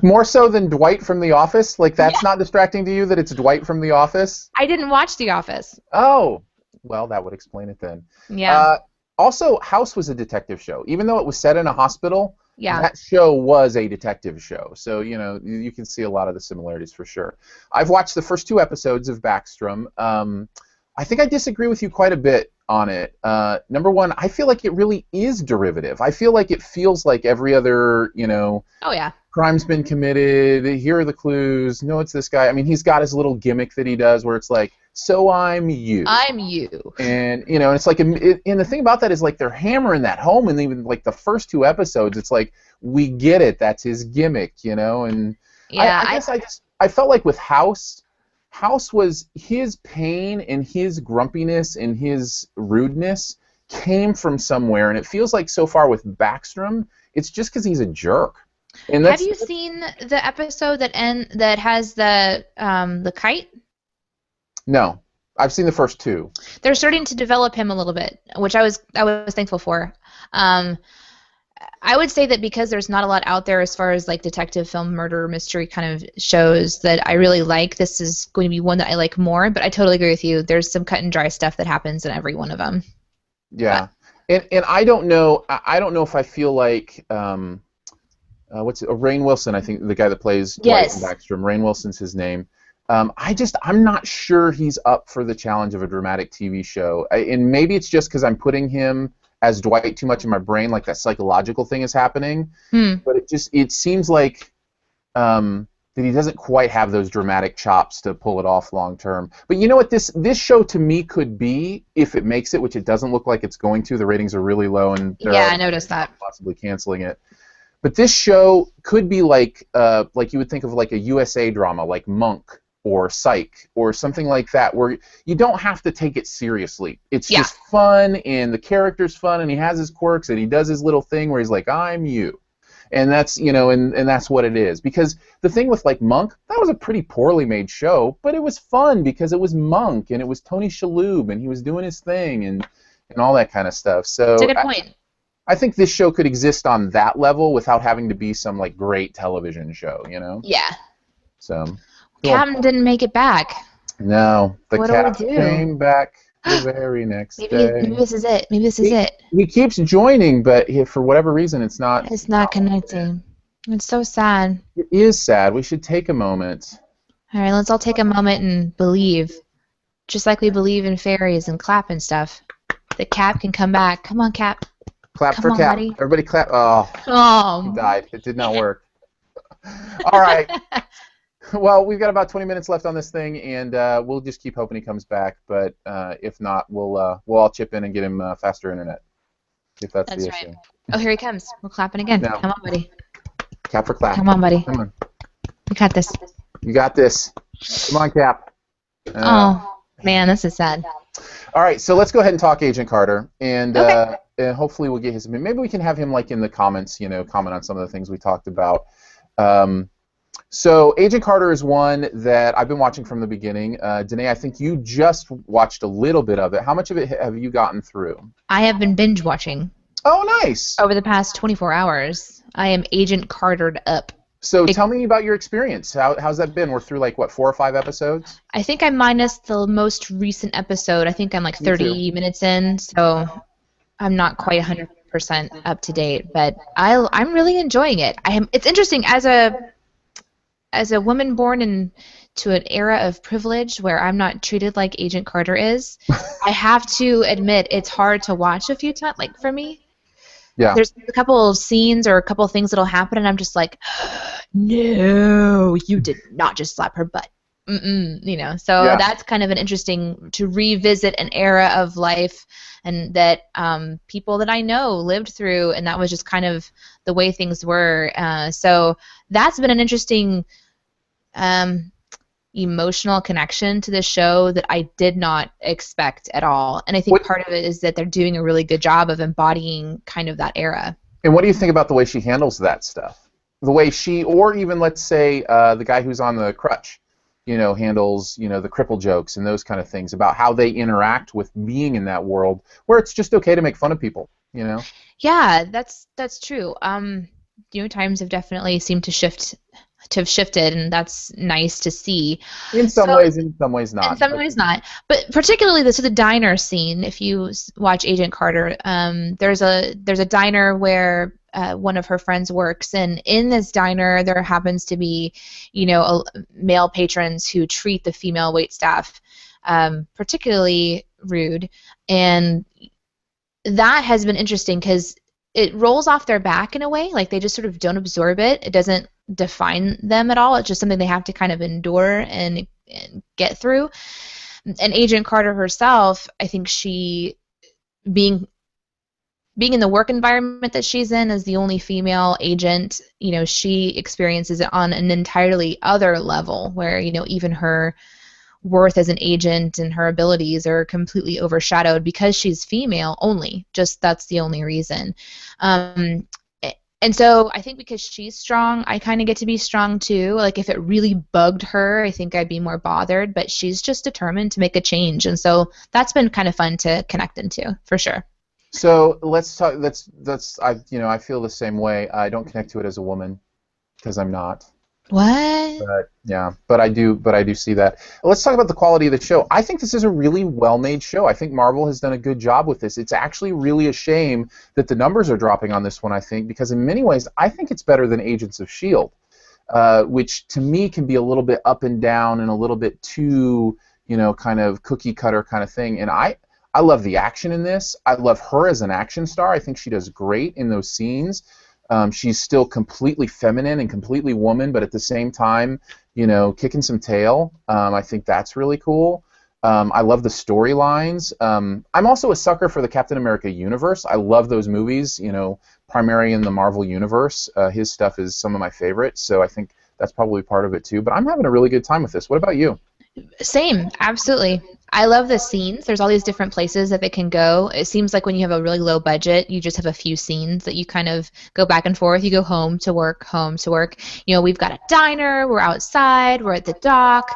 More so than Dwight from The Office? Like, that's not distracting to you that it's Dwight from The Office?
I didn't watch The Office.
Oh, well, that would explain it then.
Yeah.
Also, House was a detective show. Even though it was set in a hospital,
Yeah.
that show was a detective show. So, you know, you can see a lot of the similarities for sure. I've watched the first 2 episodes of Backstrom. I think I disagree with you quite a bit on it. Number one, I feel like it really is derivative. I feel like it feels like every other, you know,
Oh, yeah.
crime's been committed, here are the clues, no, it's this guy. I mean, he's got his little gimmick that he does where it's like, so I'm you.
I'm you.
And, you know, it's like, and the thing about that is, like, they're hammering that home, and even, like, the first 2 episodes, it's like, we get it, that's his gimmick, you know, and
Yeah,
I guess I felt like with House was his pain and his grumpiness and his rudeness came from somewhere, and it feels like so far with Backstrom, it's just because he's a jerk. And
have you seen the episode that has the kite?
No, I've seen the first 2.
They're starting to develop him a little bit, which I was thankful for. I would say that because there's not a lot out there as far as like detective film, murder, mystery kind of shows that I really like, this is going to be one that I like more. But I totally agree with you. There's some cut and dry stuff that happens in every one of them.
Yeah, and I don't know. I don't know if I feel like Rainn Wilson, I think the guy that plays Dwight in Backstrom. Rainn Wilson's his name. I'm not sure he's up for the challenge of a dramatic TV show. And maybe it's just because I'm putting him as Dwight too much in my brain, like that psychological thing is happening. But it seems like that he doesn't quite have those dramatic chops to pull it off long term. But you know what this show to me could be, if it makes it, which it doesn't look like it's going to. The ratings are really low, and
I noticed that.
Possibly canceling it. But this show could be like you would think of like a USA drama, like Monk or Psych or something like that, where you don't have to take it seriously. It's just fun, and the character's fun, and he has his quirks, and he does his little thing where he's like, I'm you. And that's, you know, and that's what it is. Because the thing with, like, Monk, that was a pretty poorly made show, but it was fun because it was Monk, and it was Tony Shalhoub, and he was doing his thing, and all that kind of stuff. So
that's a good point.
I think this show could exist on that level without having to be some, like, great television show, you know?
Yeah.
So...
Captain didn't make it back.
No, the captain
do?
came back the very next day.
Maybe this is it. Maybe this is it.
He keeps joining, but for whatever reason, it's not.
It's not connecting. It's so sad.
It is sad. We should take a moment.
All right, let's all take a moment and believe, just like we believe in fairies and clap and stuff. The Cap can come back. Come on, Cap.
Clap
Come
for
on,
Cap.
buddy.
Everybody clap. Oh, he died. It did not work. All right. Well, we've got about 20 minutes left on this thing, and we'll just keep hoping he comes back. But if not, we'll all chip in and get him faster internet. If that's the issue.
Oh, here he comes. We're clapping again.
No.
Come on, buddy.
Cap for clap.
Come on, buddy.
Come on.
You got this.
You got this. Come on, Cap.
Oh, man, this is sad.
All right, so let's go ahead and talk Agent Carter, and
Okay.
Hopefully we'll get his. Maybe we can have him like in the comments, you know, comment on some of the things we talked about. So Agent Carter is one that I've been watching from the beginning. Deneé, I think you just watched a little bit of it. How much of it have you gotten through?
I have been binge watching.
Oh, nice.
Over the past 24 hours. I am Agent Cartered up.
So tell me about your experience. How's that been? We're through, like, what, 4 or 5 episodes?
I think I'm minus the most recent episode. I think I'm like 30 minutes in, so I'm not quite 100% up to date. But I'm really enjoying it. It's interesting as a woman born into an era of privilege where I'm not treated like Agent Carter is. I have to admit it's hard to watch a few times, like for me.
Yeah.
There's a couple of scenes or a couple of things that'll happen, and I'm just like, no, you did not just slap her butt. So that's kind of an interesting to revisit an era of life and that people that I know lived through, and that was just kind of the way things were. So that's been an interesting emotional connection to the show that I did not expect at all. And I think part of it is that they're doing a really good job of embodying kind of that era.
And what do you think about the way she handles that stuff? The way she, or even let's say the guy who's on the crutch, handles, the cripple jokes and those kind of things about how they interact with being in that world where it's just okay to make fun of people,
Yeah, that's true. Times have definitely seemed to have shifted, and that's nice to see.
In some ways, in some ways not.
In some ways not. But particularly the diner scene, if you watch Agent Carter, there's a diner where one of her friends works, and in this diner there happens to be, male patrons who treat the female waitstaff particularly rude, and that has been interesting because it rolls off their back in a way, like they just sort of don't absorb it. It doesn't define them at all. It's just something they have to kind of endure and get through. And Agent Carter herself, I think she, being in the work environment that she's in as the only female agent, she experiences it on an entirely other level where, even her worth as an agent and her abilities are completely overshadowed because she's female only. Just that's the only reason. And so I think because she's strong, I kind of get to be strong too. Like if it really bugged her, I think I'd be more bothered, but she's just determined to make a change. And so that's been kind of fun to connect into, for sure.
So let's talk, I feel the same way. I don't connect to it as a woman because I'm not.
What?
But I do see that. Let's talk about the quality of the show. I think this is a really well-made show. I think Marvel has done a good job with this. It's actually really a shame that the numbers are dropping on this one, I think, because in many ways I think it's better than Agents of S.H.I.E.L.D., which to me can be a little bit up and down and a little bit too, kind of cookie-cutter kind of thing. And I love the action in this. I love her as an action star. I think she does great in those scenes. She's still completely feminine and completely woman, but at the same time, kicking some tail. I think that's really cool. I love the storylines. I'm also a sucker for the Captain America universe. I love those movies, primarily in the Marvel universe. His stuff is some of my favorites, so I think that's probably part of it too. But I'm having a really good time with this. What about you?
Same, absolutely. I love the scenes. There's all these different places that they can go. It seems like when you have a really low budget, you just have a few scenes that you kind of go back and forth. You go home to work, home to work. We've got a diner, we're outside, we're at the dock.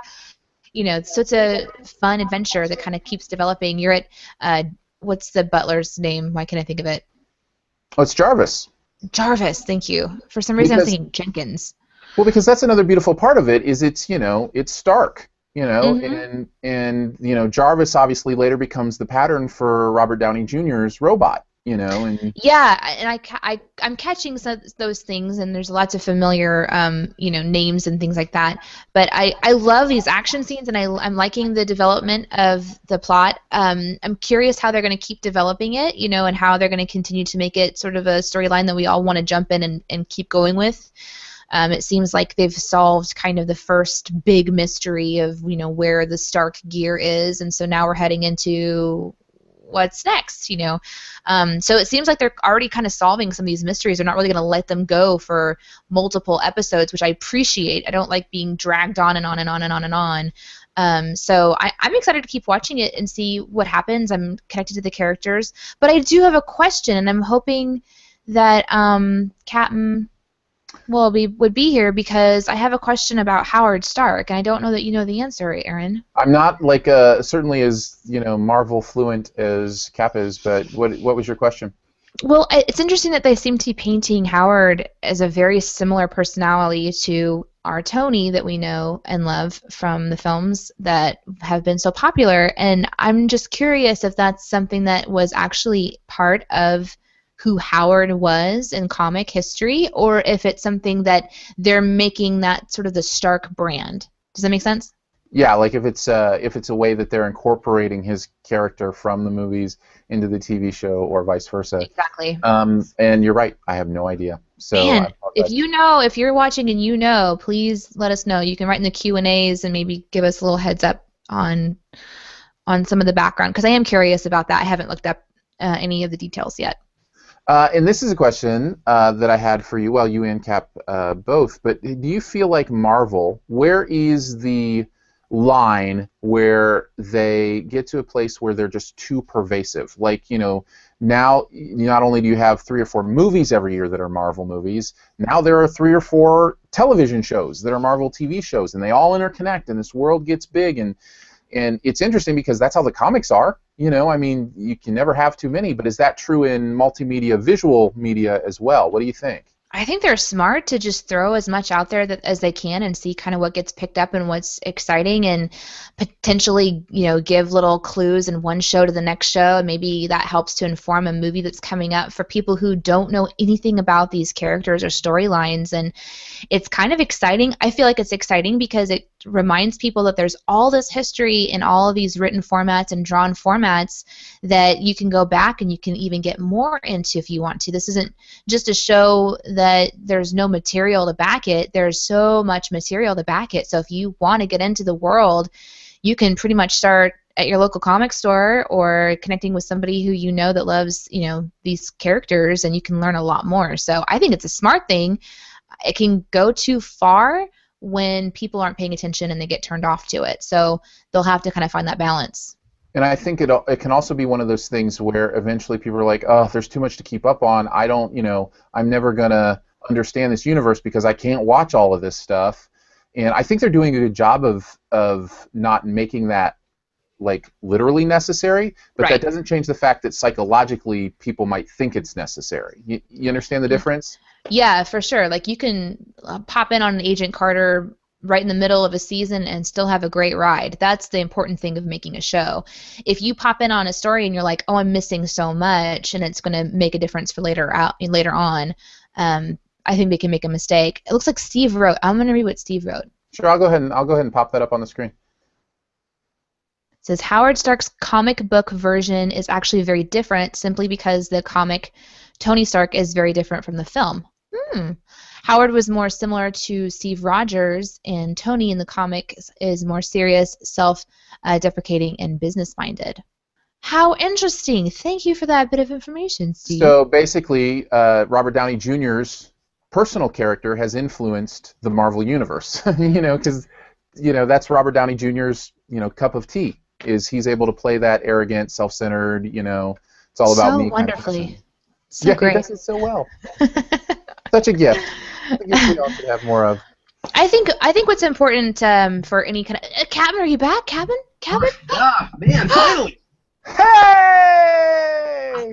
So it's a fun adventure that kind of keeps developing. You're at, what's the butler's name? Why can't I think of it?
Oh, it's Jarvis.
Jarvis, thank you. For some reason I'm thinking Jenkins.
Well, because that's another beautiful part of it is it's Stark.
Mm-hmm.
and Jarvis obviously later becomes the pattern for Robert Downey Jr.'s robot, and
yeah, and I'm catching some of those things, and there's lots of familiar names and things like that. But I love these action scenes, and I'm liking the development of the plot. I'm curious how they're going to keep developing it, and how they're going to continue to make it sort of a storyline that we all want to jump in and keep going with. It seems like they've solved kind of the first big mystery of, where the Stark gear is, and so now we're heading into what's next, So it seems like they're already kind of solving some of these mysteries. They're not really going to let them go for multiple episodes, which I appreciate. I don't like being dragged on and on and on and on and on. So I'm excited to keep watching it and see what happens. I'm connected to the characters. But I do have a question, and I'm hoping that Captain Well, we would be here because I have a question about Howard Stark, and I don't know that you know the answer, Aaron.
I'm not like certainly as Marvel fluent as Cap is, but what was your question?
Well, it's interesting that they seem to be painting Howard as a very similar personality to our Tony that we know and love from the films that have been so popular. And I'm just curious if that's something that was actually part of who Howard was in comic history, or if it's something that they're making that sort of the Stark brand. Does that make sense?
Yeah, like if it's a way that they're incorporating his character from the movies into the TV show, or vice versa.
Exactly.
And you're right, I have no idea. So
Man, if you're watching and you know, please let us know. You can write in the Q&As and maybe give us a little heads up on some of the background, because I am curious about that. I haven't looked up any of the details yet.
And this is a question that I had for you, well, you and Cap both, but do you feel like Marvel, where is the line where they get to a place where they're just too pervasive? Like, now not only do you have 3 or 4 movies every year that are Marvel movies, now there are 3 or 4 television shows that are Marvel TV shows, and they all interconnect, and this world gets big, and it's interesting because that's how the comics are. I mean, you can never have too many, but is that true in multimedia, visual media as well? What do you think?
I think they're smart to just throw as much out there as they can and see kind of what gets picked up and what's exciting, and potentially, give little clues in one show to the next show, and maybe that helps to inform a movie that's coming up for people who don't know anything about these characters or storylines. And it's kind of exciting. I feel like it's exciting because it reminds people that there's all this history in all of these written formats and drawn formats that you can go back and you can even get more into if you want to. This isn't just a show that there's no material to back it. There's so much material to back it. So if you want to get into the world, you can pretty much start at your local comic store or connecting with somebody who you know that loves, these characters, and you can learn a lot more. So I think it's a smart thing. It can go too far when people aren't paying attention and they get turned off to it. So they'll have to kind of find that balance.
And I think it can also be one of those things where eventually people are like, oh, there's too much to keep up on. I'm never going to understand this universe because I can't watch all of this stuff. And I think they're doing a good job of not making that like literally necessary, but
Right.
That doesn't change the fact that psychologically people might think it's necessary. You understand the difference?
Yeah, for sure. Like you can pop in on an Agent Carter right in the middle of a season and still have a great ride. That's the important thing of making a show. If you pop in on a story and you're like, oh, I'm missing so much, and it's going to make a difference for later on, I think they can make a mistake. It looks like Steve wrote. I'm going to read what Steve wrote.
Sure, I'll go ahead and pop that up on the screen.
It says Howard Stark's comic book version is actually very different simply because the comic Tony Stark is very different from the film. Howard was more similar to Steve Rogers, and Tony in the comic is more serious, self-deprecating, and business-minded. How interesting. Thank you for that bit of information, Steve.
So basically, Robert Downey Jr.'s personal character has influenced the Marvel Universe, because, that's Robert Downey Jr.'s,
cup
cup of tea, is he's able to play that arrogant, self-centered, it's all about me.
So wonderfully. So
yeah,
great.
He does it so well. Such a gift. I guess we all should have more of.
I think what's important for any kind of... Cabin, are you back? Cabin?
Ah, man, finally!
Hey!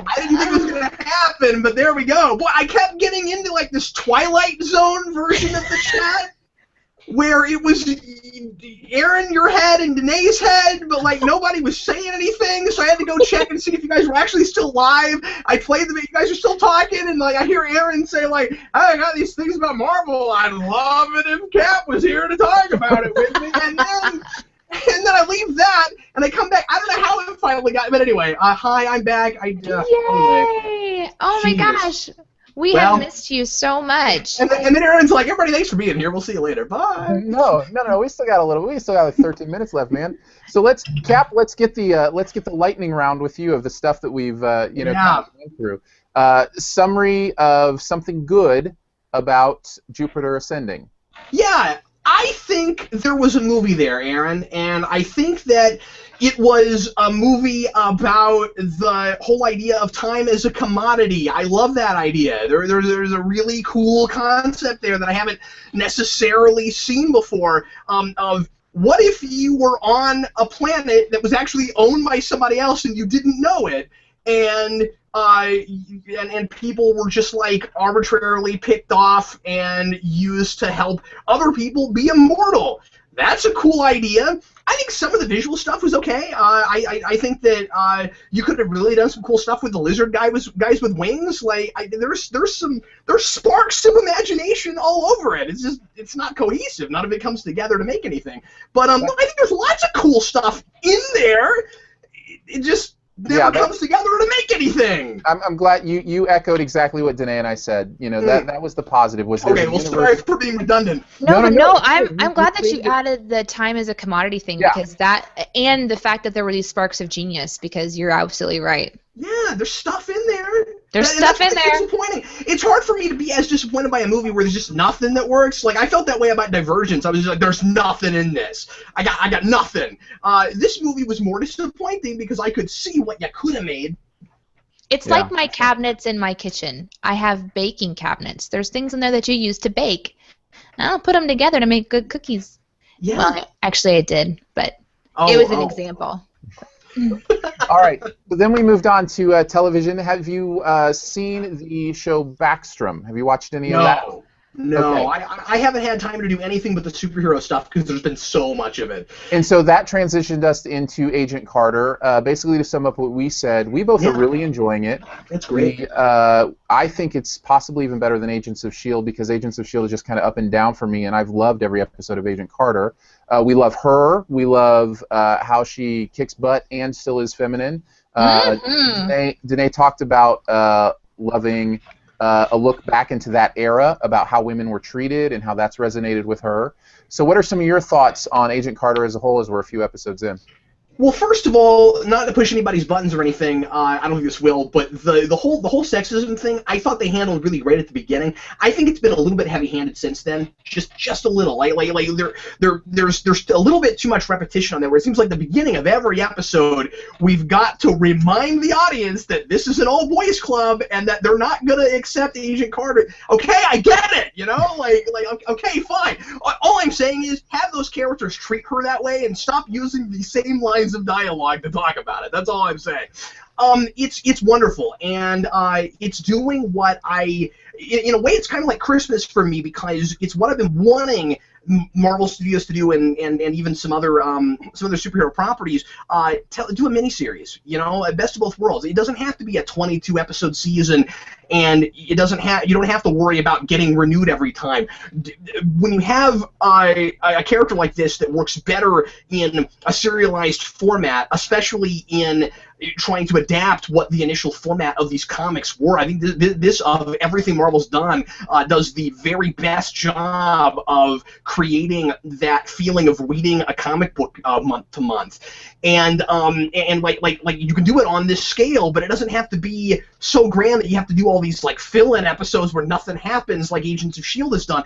I didn't think it was going to happen, but there we go. Boy, I kept getting into like this Twilight Zone version of the chat where it was Aaron, your head, and Deneé's head, but like nobody was saying anything, so I had to go check and see if you guys were actually still live. I played them, you guys are still talking, and like I hear Aaron say like, I got these things about Marvel, I'd love it if Cap was here to talk about it with me, and then I leave that, and I come back. I don't know how it finally got, but anyway, hi, I'm back.
Yay!
Anyway.
Oh my gosh. We have missed you so much.
And then Aaron's like, everybody, thanks for being here. We'll see you later. Bye.
No. We still got like 13 minutes left, man. So let's get the lightning round with you of the stuff that we've kind of gone through. Summary of something good about Jupiter Ascending.
Yeah. I think there was a movie there, Aaron, and I think that it was a movie about the whole idea of time as a commodity. I love that idea. There's a really cool concept there that I haven't necessarily seen before, of what if you were on a planet that was actually owned by somebody else and you didn't know it, and people were just like arbitrarily picked off and used to help other people be immortal. That's a cool idea. I think some of the visual stuff was okay. I think that you could have really done some cool stuff with the lizard guys with wings. Like there's sparks of imagination all over it. It's not cohesive. None of it comes together to make anything. But I think there's lots of cool stuff in there. It just never comes together to make anything.
I'm glad you echoed exactly what Deneé and I said. You know, that was the positive.
Okay, well, sorry for being redundant.
No, I'm glad that you added the time as a commodity thing, because that, and the fact that there were these sparks of genius, because you're absolutely right.
Yeah, there's stuff in there.
There's stuff in there.
Disappointing. It's hard for me to be as disappointed by a movie where there's just nothing that works. Like, I felt that way about Divergence. I was just like, there's nothing in this. I got nothing. This movie was more disappointing because I could see what you could have made.
It's like my cabinets in my kitchen. I have baking cabinets. There's things in there that you use to bake. And I'll put them together to make good cookies. Yeah. Well, actually I did, but it was an example.
All right. So then we moved on to television. Have you seen the show Backstrom? Have you watched any of that?
No.
Okay.
I haven't had time to do anything but the superhero stuff because there's been so much of it.
And so that transitioned us into Agent Carter. Basically, to sum up what we said, we both are really enjoying it.
It's great.
I think it's possibly even better than Agents of S.H.I.E.L.D. because Agents of S.H.I.E.L.D. is just kind of up and down for me, and I've loved every episode of Agent Carter. We love her. We love how she kicks butt and still is feminine. Deneé talked about loving a look back into that era about how women were treated and how that's resonated with her. So what are some of your thoughts on Agent Carter as a whole, as we're a few episodes in?
Well, first of all, not to push anybody's buttons or anything, I don't think this will, but the whole sexism thing, I thought they handled really great at the beginning. I think it's been a little bit heavy-handed since then, just a little. Like there's a little bit too much repetition on there, where it seems like the beginning of every episode, we've got to remind the audience that this is an all-boys club and that they're not gonna accept Agent Carter. Okay, I get it, you know, okay, fine. All I'm saying is have those characters treat her that way and stop using the same lines of dialogue to talk about it. That's all I'm saying. It's wonderful, and it's doing what in a way, it's kind of like Christmas for me because it's what I've been wanting Marvel Studios to do, and even some other superhero properties. Do a miniseries, you know, best of both worlds. It doesn't have to be a 22 episode season, and you don't have to worry about getting renewed every time. When you have a character like this that works better in a serialized format, especially in trying to adapt what the initial format of these comics were. I think this of everything Marvel's done, does the very best job of creating that feeling of reading a comic book month to month, and like you can do it on this scale, but it doesn't have to be so grand that you have to do all these like fill-in episodes where nothing happens like Agents of S.H.I.E.L.D. has done.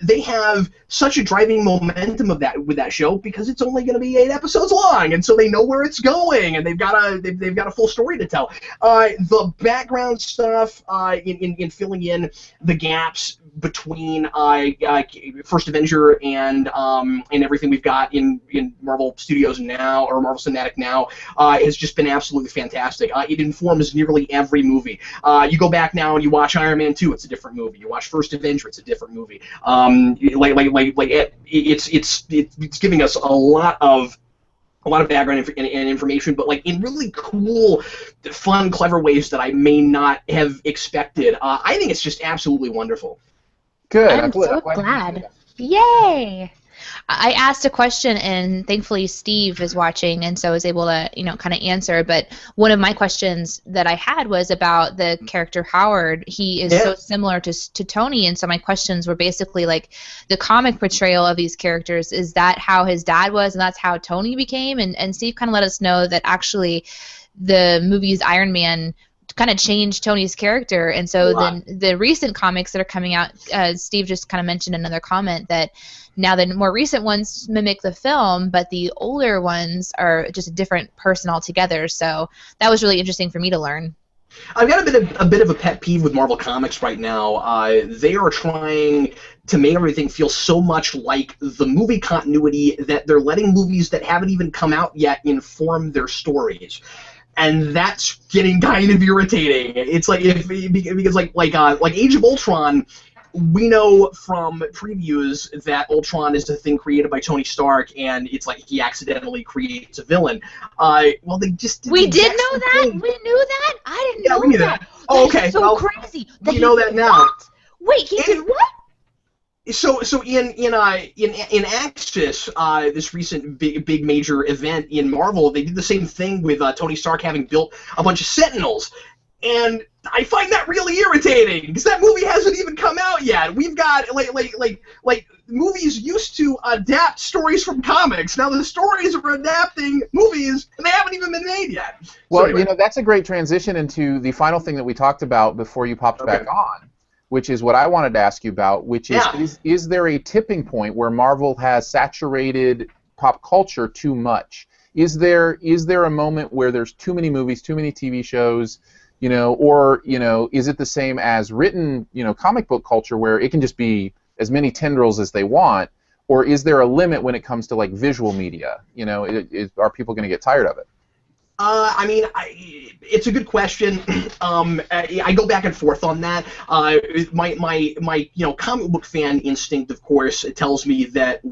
They have such a driving momentum with that show because it's only going to be 8 episodes long, and so they know where it's going, and they've got a full story to tell. The background stuff in filling in the gaps between First Avenger and everything we've got in Marvel Studios now, or Marvel Cinematic now, has just been absolutely fantastic. It informs nearly every movie. You go back now and you watch Iron Man 2, it's a different movie. You watch First Avenger, it's a different movie. It's giving us a lot of background and information, but like in really cool, fun, clever ways that I may not have expected. I think it's just absolutely wonderful.
Good.
I'm so glad. Yay! I asked a question, and thankfully Steve is watching, and so was able to, kind of answer. But one of my questions that I had was about the character Howard. He is so similar to Tony, and so my questions were basically like the comic portrayal of these characters. Is that how his dad was, and that's how Tony became? And Steve kind of let us know that actually the movie's Iron Man kind of changed Tony's character. And so then the recent comics that are coming out, Steve just kind of mentioned another comment that now the more recent ones mimic the film, but the older ones are just a different person altogether. So that was really interesting for me to learn.
I've got a bit of a pet peeve with Marvel Comics right now. They are trying to make everything feel so much like the movie continuity that they're letting movies that haven't even come out yet inform their stories. And that's getting kind of irritating. It's like because like Age of Ultron, we know from previews that Ultron is a thing created by Tony Stark, and it's like he accidentally creates a villain. Well, they just did.
We did know that. We knew that. I didn't know that.
Oh, okay.
That's so crazy.
We know that now.
What? Wait, he did what?
So in Axis, this recent big major event in Marvel, they did the same thing with Tony Stark having built a bunch of Sentinels. And I find that really irritating because that movie hasn't even come out yet. We've got like movies used to adapt stories from comics. Now the stories are adapting movies and they haven't even been made yet.
Well,
so anyway.
That's a great transition into the final thing that we talked about before you popped back on, which is what I wanted to ask you about, which is there a tipping point where Marvel has saturated pop culture too much? Is there a moment where there's too many movies, too many TV shows? Or is it the same as written, comic book culture where it can just be as many tendrils as they want, or is there a limit when it comes to like visual media? Are people going to get tired of it?
It's a good question. I go back and forth on that. My comic book fan instinct, of course, it tells me that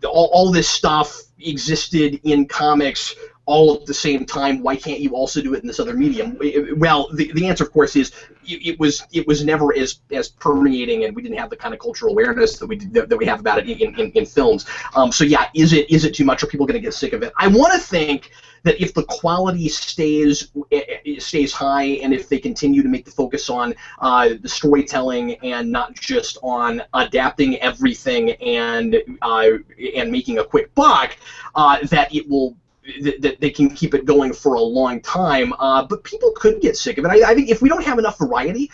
all this stuff existed in comics all at the same time. Why can't you also do it in this other medium? Well, the answer, of course, is it was never as permeating, and we didn't have the kind of cultural awareness that we have about it in films. So yeah, is it too much? Are people going to get sick of it? I want to think that if the quality stays high, and if they continue to make the focus on the storytelling and not just on adapting everything and making a quick buck, that it will. That they can keep it going for a long time, but people could get sick of it. I think if we don't have enough variety,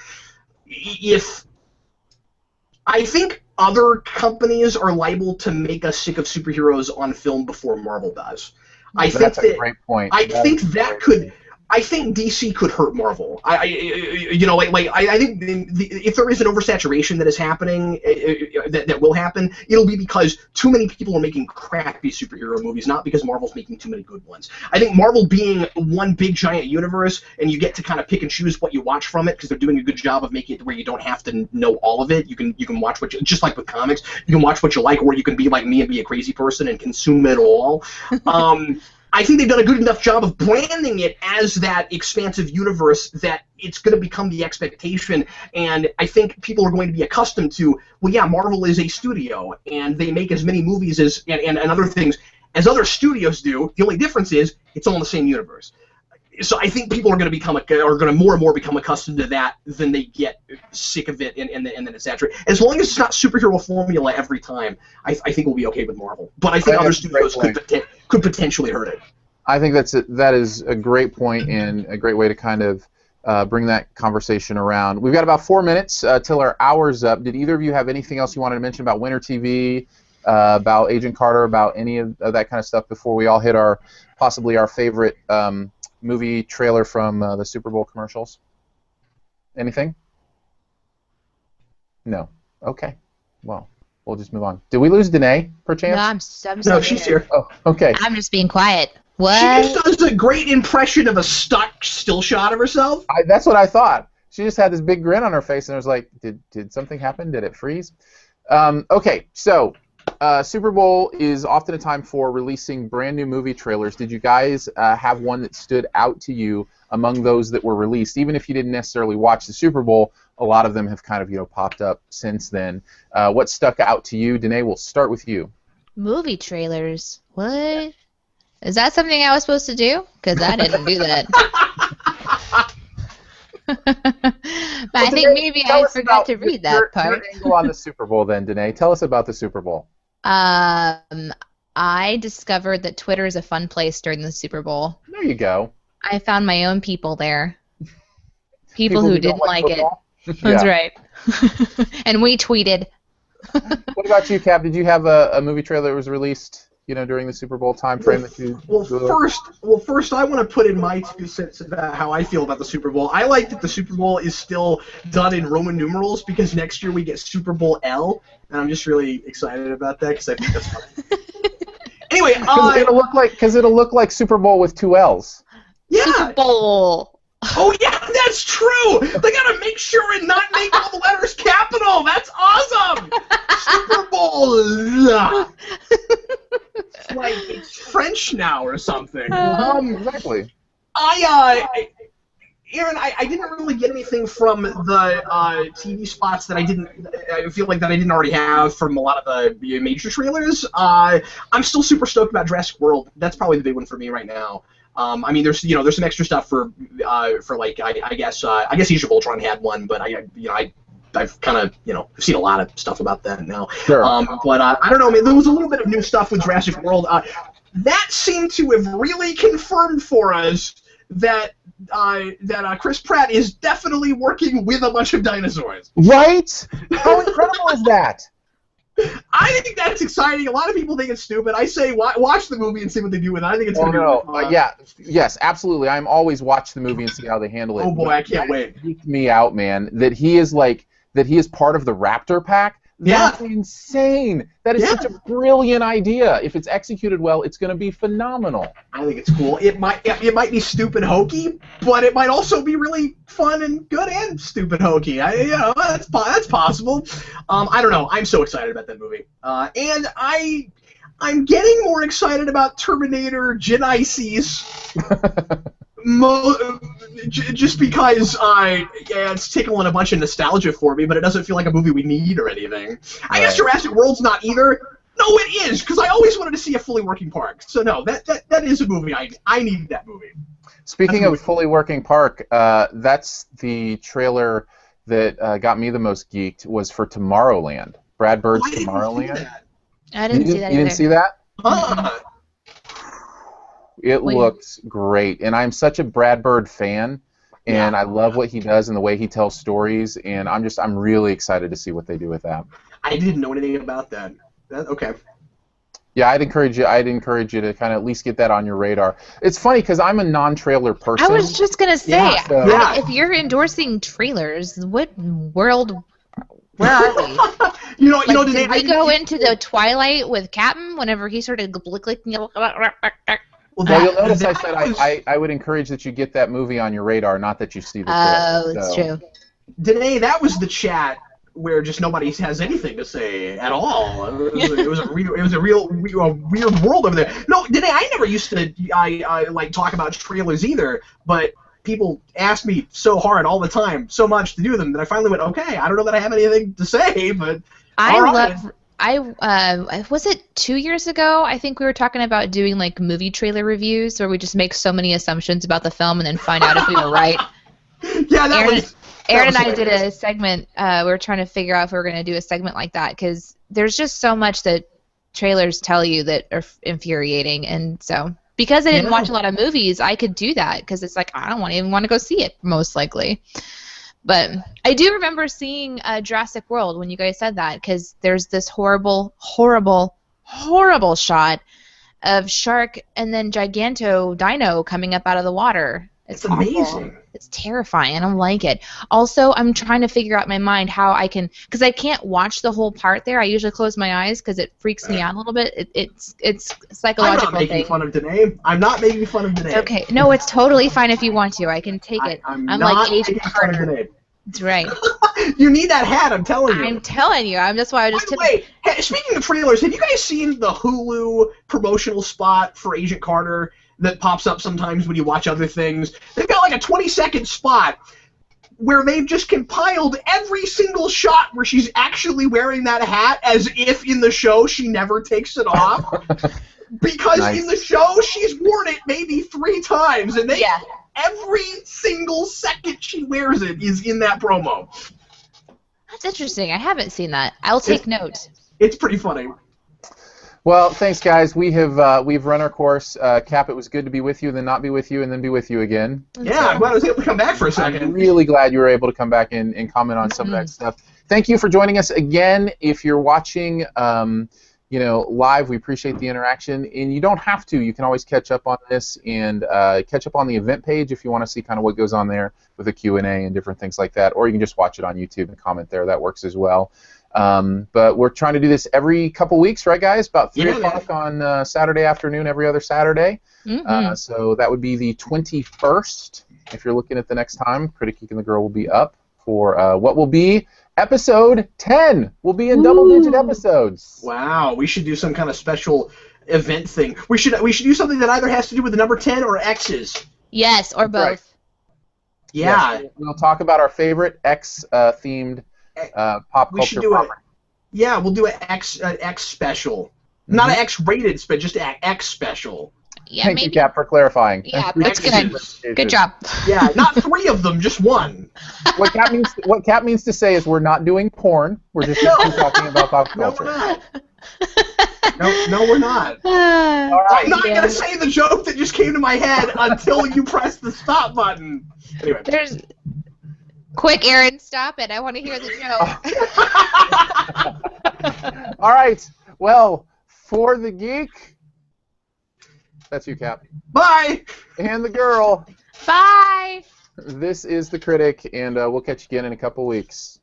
I think other companies are liable to make us sick of superheroes on film before Marvel does.
That's a great point.
I think DC could hurt Marvel. I think if there is an oversaturation that is happening, that will happen, it'll be because too many people are making crappy superhero movies, not because Marvel's making too many good ones. I think Marvel being one big giant universe, and you get to kind of pick and choose what you watch from it because they're doing a good job of making it where you don't have to know all of it. You can watch just like with comics, you can watch what you like, or you can be like me and be a crazy person and consume it all. I think they've done a good enough job of branding it as that expansive universe that it's going to become the expectation, and I think people are going to be accustomed to, well, yeah, Marvel is a studio, and they make as many movies and other things as other studios do. The only difference is it's all in the same universe. So I think people are going to more and more become accustomed to that than they get sick of it, and then it's saturated. As long as it's not superhero formula every time, I think we'll be okay with Marvel. But I think other studios could potentially hurt it.
I think that is a great point and a great way to kind of bring that conversation around. We've got about 4 minutes till our hour's up. Did either of you have anything else you wanted to mention about Winter TV, about Agent Carter, about any of that kind of stuff before we all hit possibly our favorite movie trailer from the Super Bowl commercials? Anything? No. Okay. Well, we'll just move on. Did we lose Deneé, perchance?
No,
no, she's here.
Oh, okay.
I'm just being quiet. What?
She just does a great impression of a stuck still shot of herself.
That's what I thought. She just had this big grin on her face, and I was like, did something happen? Did it freeze? Okay, so Super Bowl is often a time for releasing brand new movie trailers. Did you guys have one that stood out to you among those that were released? Even if you didn't necessarily watch the Super Bowl, a lot of them have kind of popped up since then. What stuck out to you? Deneé, we'll start with you.
Movie trailers? What? Is that something I was supposed to do? Because I didn't do that. But I think maybe I forgot to read that part.
Your angle on the Super Bowl then, Deneé. Tell us about the Super Bowl.
I discovered that Twitter is a fun place during the Super Bowl.
There you go.
I found my own people there. People who didn't
don't
like it.
football.
That's
Yeah.
right. And we tweeted.
What about you, Cap? Did you have a movie trailer that was released, during the Super Bowl time frame that you?
First, I want to put in my 2 cents about how I feel about the Super Bowl. I like that the Super Bowl is still done in Roman numerals because next year we get Super Bowl L, and I'm just really excited about that because I think that's fun. Anyway,
because it'll look like Super Bowl with 2 L's.
Yeah.
Super Bowl.
Oh yeah, that's true. They gotta make sure and not make all the letters capital. That's awesome. Super Bowl. It's like it's French now or something.
Exactly.
Aaron, I didn't really get anything from the TV spots that I feel like that I didn't already have from a lot of the major trailers. I'm still super stoked about Jurassic World. That's probably the big one for me right now. I mean, there's some extra stuff for like I guess Age of Ultron had one, but I've kind of seen a lot of stuff about that now.
Sure.
But I don't know. I mean, there was a little bit of new stuff with Jurassic World. That seemed to have really confirmed for us that Chris Pratt is definitely working with a bunch of dinosaurs.
Right? How incredible is that?
I think that's exciting. A lot of people think it's stupid. I say watch the movie and see what they do with it. I think it's going to be really fun.
Yes, absolutely. I'm always watch the movie and see how they handle it.
Oh boy, I can't wait.
It freaked me out, man. That he is part of the Raptor pack. That's insane. That is such a brilliant idea. If it's executed well, it's going to be phenomenal.
I think it's cool. It might be stupid hokey, but it might also be really fun and good and stupid hokey. That's possible. I don't know. I'm so excited about that movie. And I'm getting more excited about Terminator Genesis. Just because it's tickling a bunch of nostalgia for me, but it doesn't feel like a movie we need or anything. I guess Jurassic World's not either. No, it is, because I always wanted to see a fully working park. So no, that is a movie I need that movie.
Speaking of fully working park, that's the trailer that got me the most geeked was for Tomorrowland. Brad Bird's Tomorrowland.
I didn't see that either.
You didn't see that?
Huh.
It looks great, and I'm such a Brad Bird fan, and I love what he does and the way he tells stories, and I'm really excited to see what they do with that.
I didn't know anything about that. Okay.
Yeah, I'd encourage you to kind of at least get that on your radar. It's funny because I'm a non-trailer person.
I was just gonna say,
so,
if you're endorsing trailers, what world? Where are we?
Deneé,
did we go into the Twilight with Captain whenever he started clicking?
Well, you'll notice I said I would encourage that you get that movie on your radar, not that you see the trailer.
Oh, it's true.
Deneé, that was the chat where just nobody has anything to say at all. It was a real weird world over there. No, Deneé, I never used to like talk about trailers either, but people asked me so hard all the time, so much to do them, that I finally went, okay, I don't know that I have anything to say, but
was it 2 years ago? I think we were talking about doing like movie trailer reviews where we just make so many assumptions about the film and then find out if we were right.
Yeah,
Aaron and I did a segment. We were trying to figure out if we were going to do a segment like that because there's just so much that trailers tell you that are infuriating, and so because I didn't watch a lot of movies, I could do that because it's like I don't even want to go see it most likely. But I do remember seeing Jurassic World when you guys said that, because there's this horrible, horrible, horrible shot of shark and then giganto dino coming up out of the water. It's
amazing.
It's terrifying. I don't like it. Also, I'm trying to figure out in my mind how I can, because I can't watch the whole part there. I usually close my eyes because it freaks me out a little bit. It's psychological
I'm not making fun of Deneé. I'm not making fun of Deneé.
Okay. No, it's totally fine if you want to. I can take it.
I'm
like
not
Agent
making fun of
Carter.
Deneé.
That's right.
You need that hat, I'm telling you.
I'm telling you. That's why I just.
By the way, hey, speaking of trailers, have you guys seen the Hulu promotional spot for Agent Carter that pops up sometimes when you watch other things? They've got like a 20-second spot where they've just compiled every single shot where she's actually wearing that hat as if in the show she never takes it off. Because in the show she's worn it maybe 3 times, and every single second she wears it is in that promo.
That's interesting. I haven't seen that. I'll take note.
It's pretty funny.
Well, thanks, guys. We've run our course. Cap, it was good to be with you, and then not be with you, and then be with you again.
Yeah, I'm glad I was able to come back for a second.
I'm really glad you were able to come back and comment on some of that stuff. Thank you for joining us again. If you're watching, live, we appreciate the interaction, and you don't have to. You can always catch up on this and catch up on the event page if you want to see kind of what goes on there with a Q&A and different things like that, or you can just watch it on YouTube and comment there. That works as well. But we're trying to do this every couple weeks, right, guys? About 3 o'clock on Saturday afternoon, every other Saturday. So that would be the 21st. If you're looking at the next time, Critic, Geek, and the Girl will be up for what will be episode 10. We'll be in double-digit episodes.
Wow, we should do some kind of special event thing. We should do something that either has to do with the number 10 or X's.
Yes, or both.
Right.
Yeah.
Yes, we'll talk about our favorite X-themed pop culture property.
Yeah, we'll do an X special. Not an X-rated, but just an X special.
Yeah,
Thank you, Cap, for clarifying.
Yeah, that's good. Good job.
Yeah, not 3 of them, just 1.
What Cap means to say is we're not doing porn. We're just talking about pop culture.
No, we're not.
All right,
I'm not going to say the joke that just came to my head until you press the stop button. Anyway.
Quick, Aaron, stop it. I want to hear the joke.
All right. Well, for the geek, that's you, Cap.
Bye.
And the girl.
Bye.
This is the Critic, and we'll catch you again in a couple weeks.